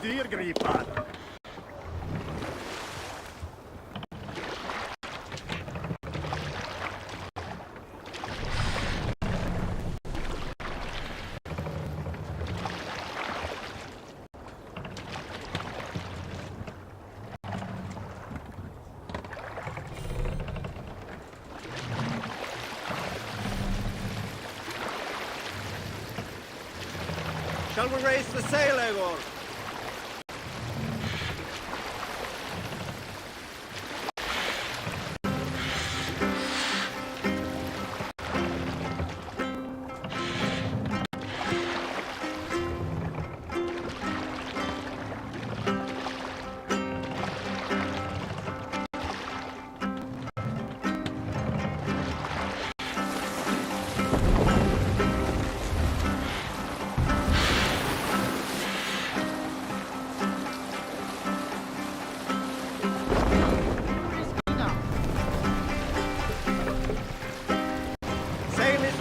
Diergripan. Shall we raise the sail, Eivor?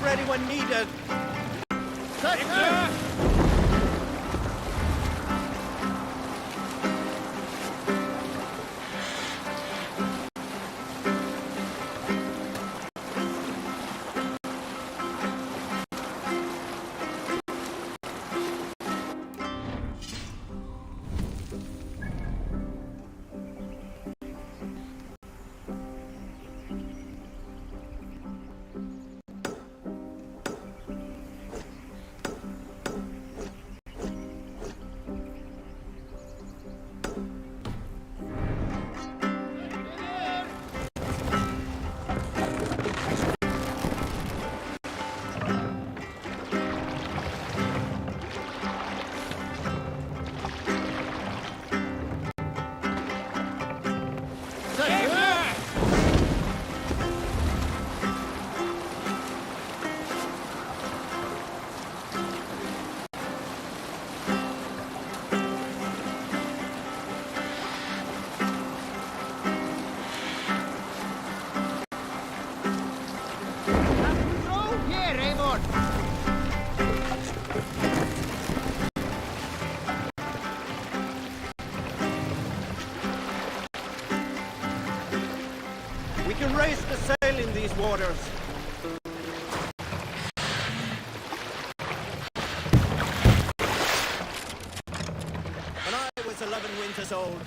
for anyone needed. We can raise the sail in these waters. When I was 11 winters old,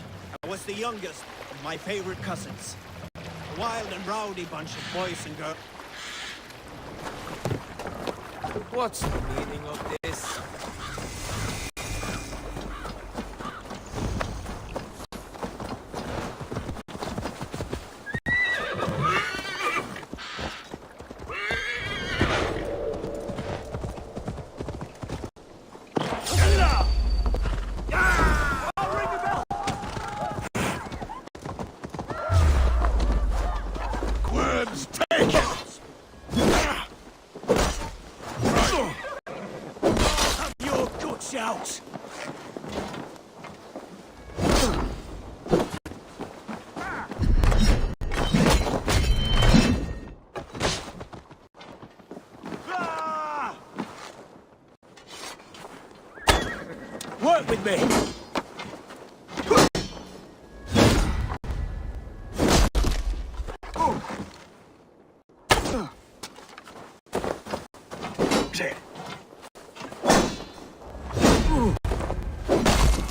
I was the youngest of my favorite cousins. A wild and rowdy bunch of boys and girls. What's the meaning of this? Out! Work with me!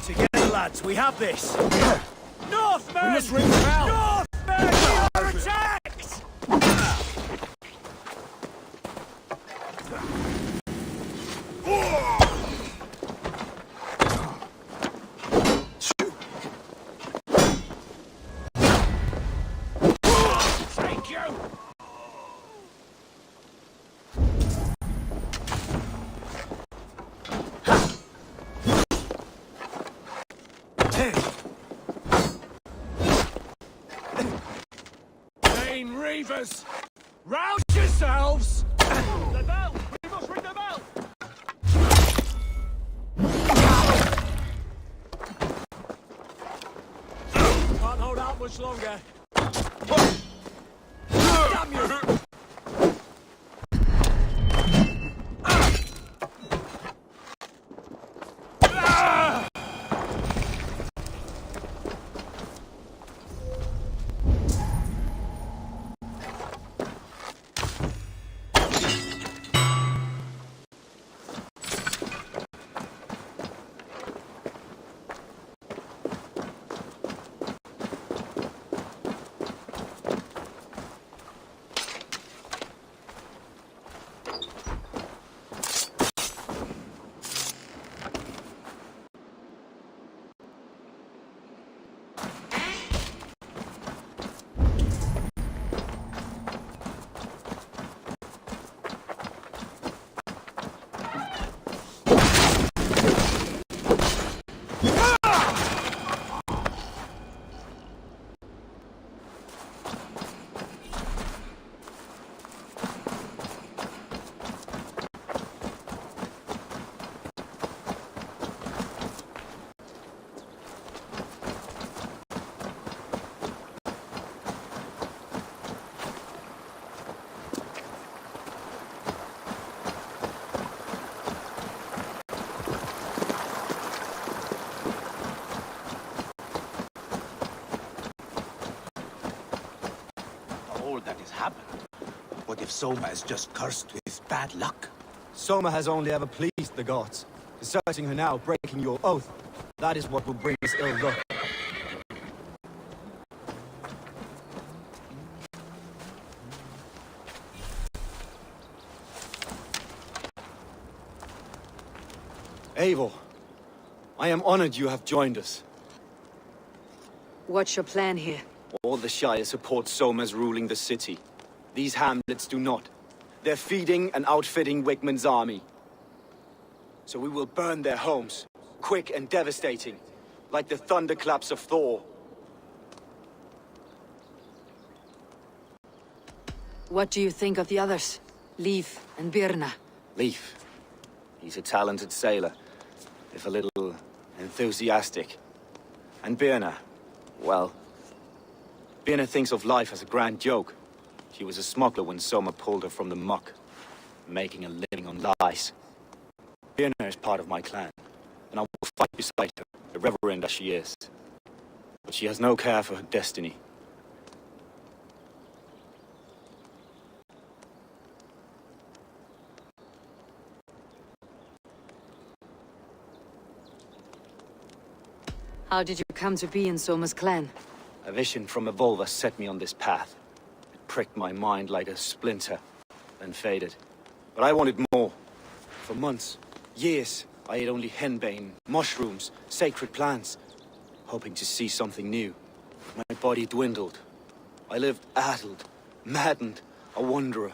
Together, lads, we have this! Northmen! We must ring the bell! Northmen! We are attacked! Thank you! Reavers! Rouse yourselves! The bell! We must ring the bell! Can't hold out much longer. Damn you! if Soma is just cursed with bad luck? Soma has only ever pleased the gods. Deserting her now, breaking your oath. That is what will bring us ill luck. Eivor, I am honored you have joined us. What's your plan here? All the Shire support Soma's ruling the city. These hamlets do not. They're feeding and outfitting Wickman's army. So we will burn their homes, quick and devastating, like the thunderclaps of Thor. What do you think of the others? Leif and Birna? Leif. He's a talented sailor, if a little enthusiastic. And Birna, well, Birna thinks of life as a grand joke. She was a smuggler when Soma pulled her from the muck, making a living on lies. Birna is part of my clan, and I will fight beside her, irreverent as she is. But she has no care for her destiny. How did you come to be in Soma's clan? A vision from Evolva set me on this path. It pricked my mind like a splinter, then faded. But I wanted more. For months, years, I ate only henbane, mushrooms, sacred plants, hoping to see something new. My body dwindled. I lived addled, maddened, a wanderer,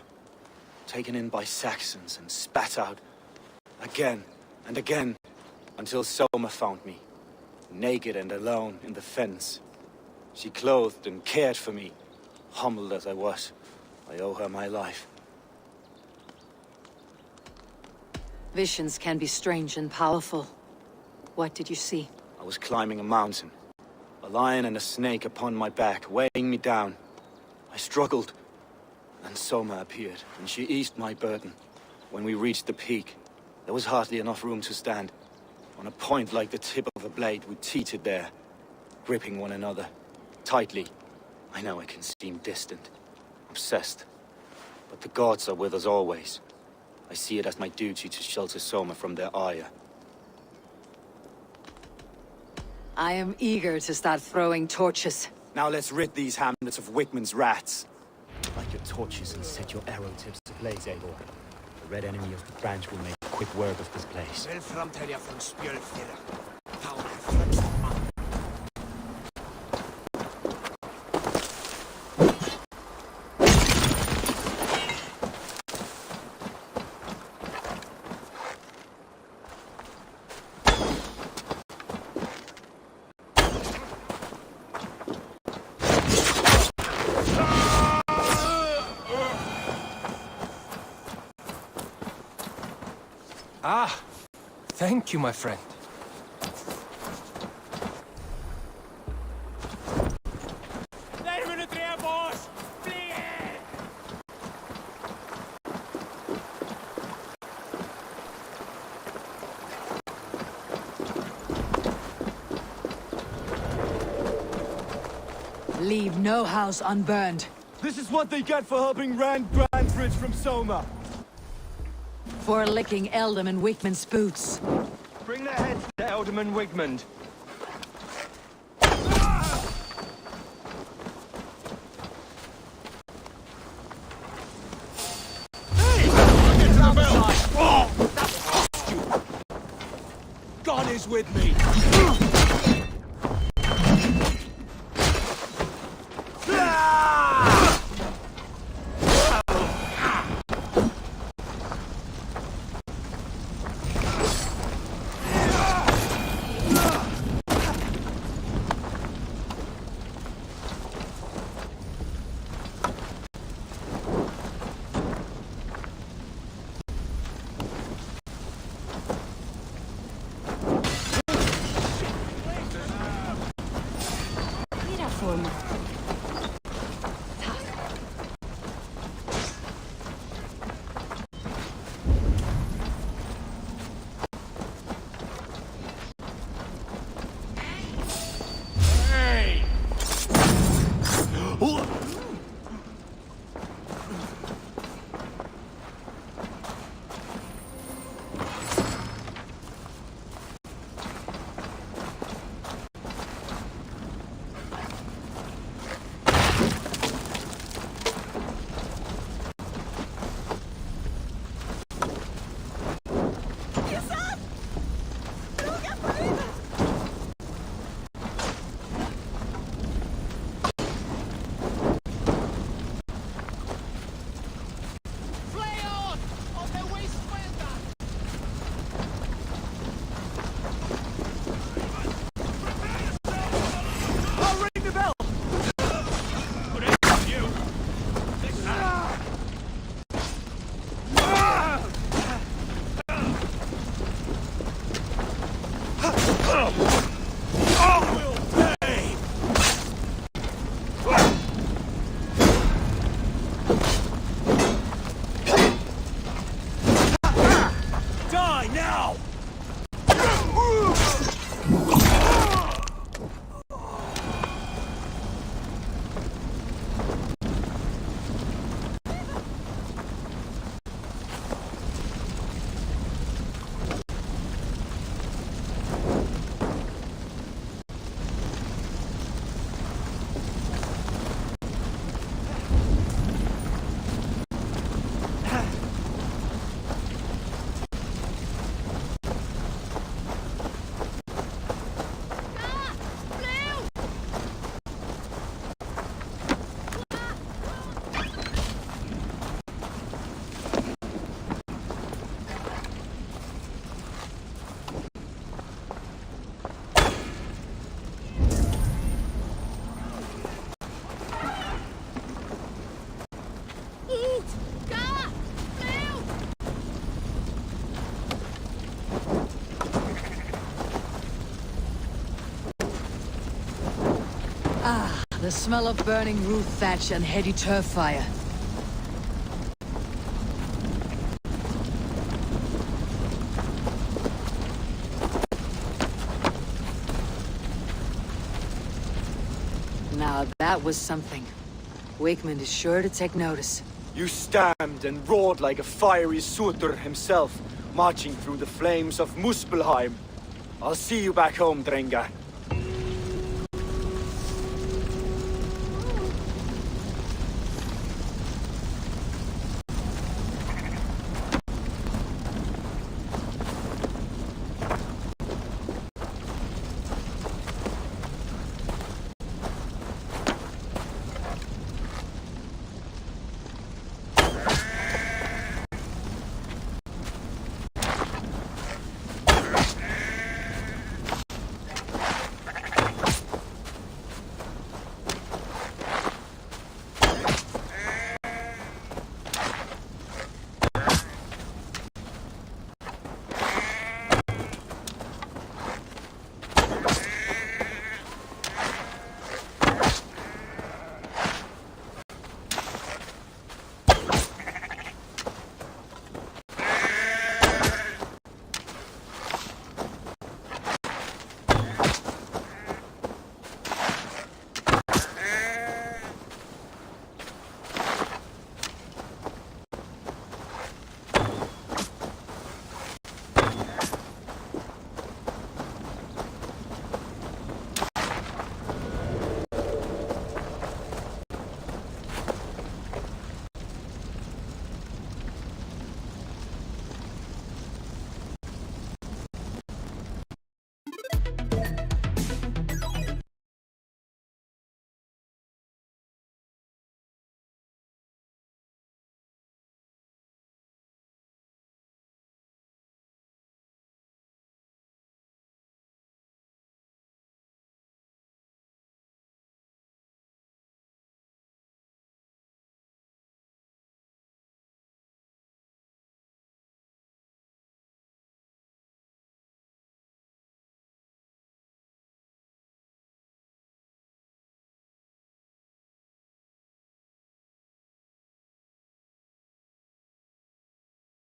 taken in by Saxons and spat out again and again, until Soma found me, naked and alone in the fens. She clothed and cared for me, humbled as I was. I owe her my life. Visions can be strange and powerful. What did you see? I was climbing a mountain. A lion and a snake upon my back, weighing me down. I struggled, and Soma appeared, and she eased my burden. When we reached the peak, there was hardly enough room to stand. On a point like the tip of a blade, we teetered there, gripping one another, tightly. I know I can seem distant, obsessed, but the gods are with us always. I see it as my duty to shelter Soma from their ire. I am eager to start throwing torches. Now let's rid these hamlets of Wickman's rats. Light your torches and set your arrow tips ablaze, Eivor. The red enemy of the branch will make quick work of this place. Ah, thank you, my friend. Leave no house unburned. This is what they get for helping Rand Grantbridge from Soma. For licking Ealdorman Wickman's boots. Bring their heads to Ealdorman Wigmund. God is with me. die now! Ah, the smell of burning roof thatch and heady turf fire. Now that was something. Wakeman is sure to take notice. You stamped and roared like a fiery Surtur himself, marching through the flames of Muspelheim. I'll see you back home, Drenga.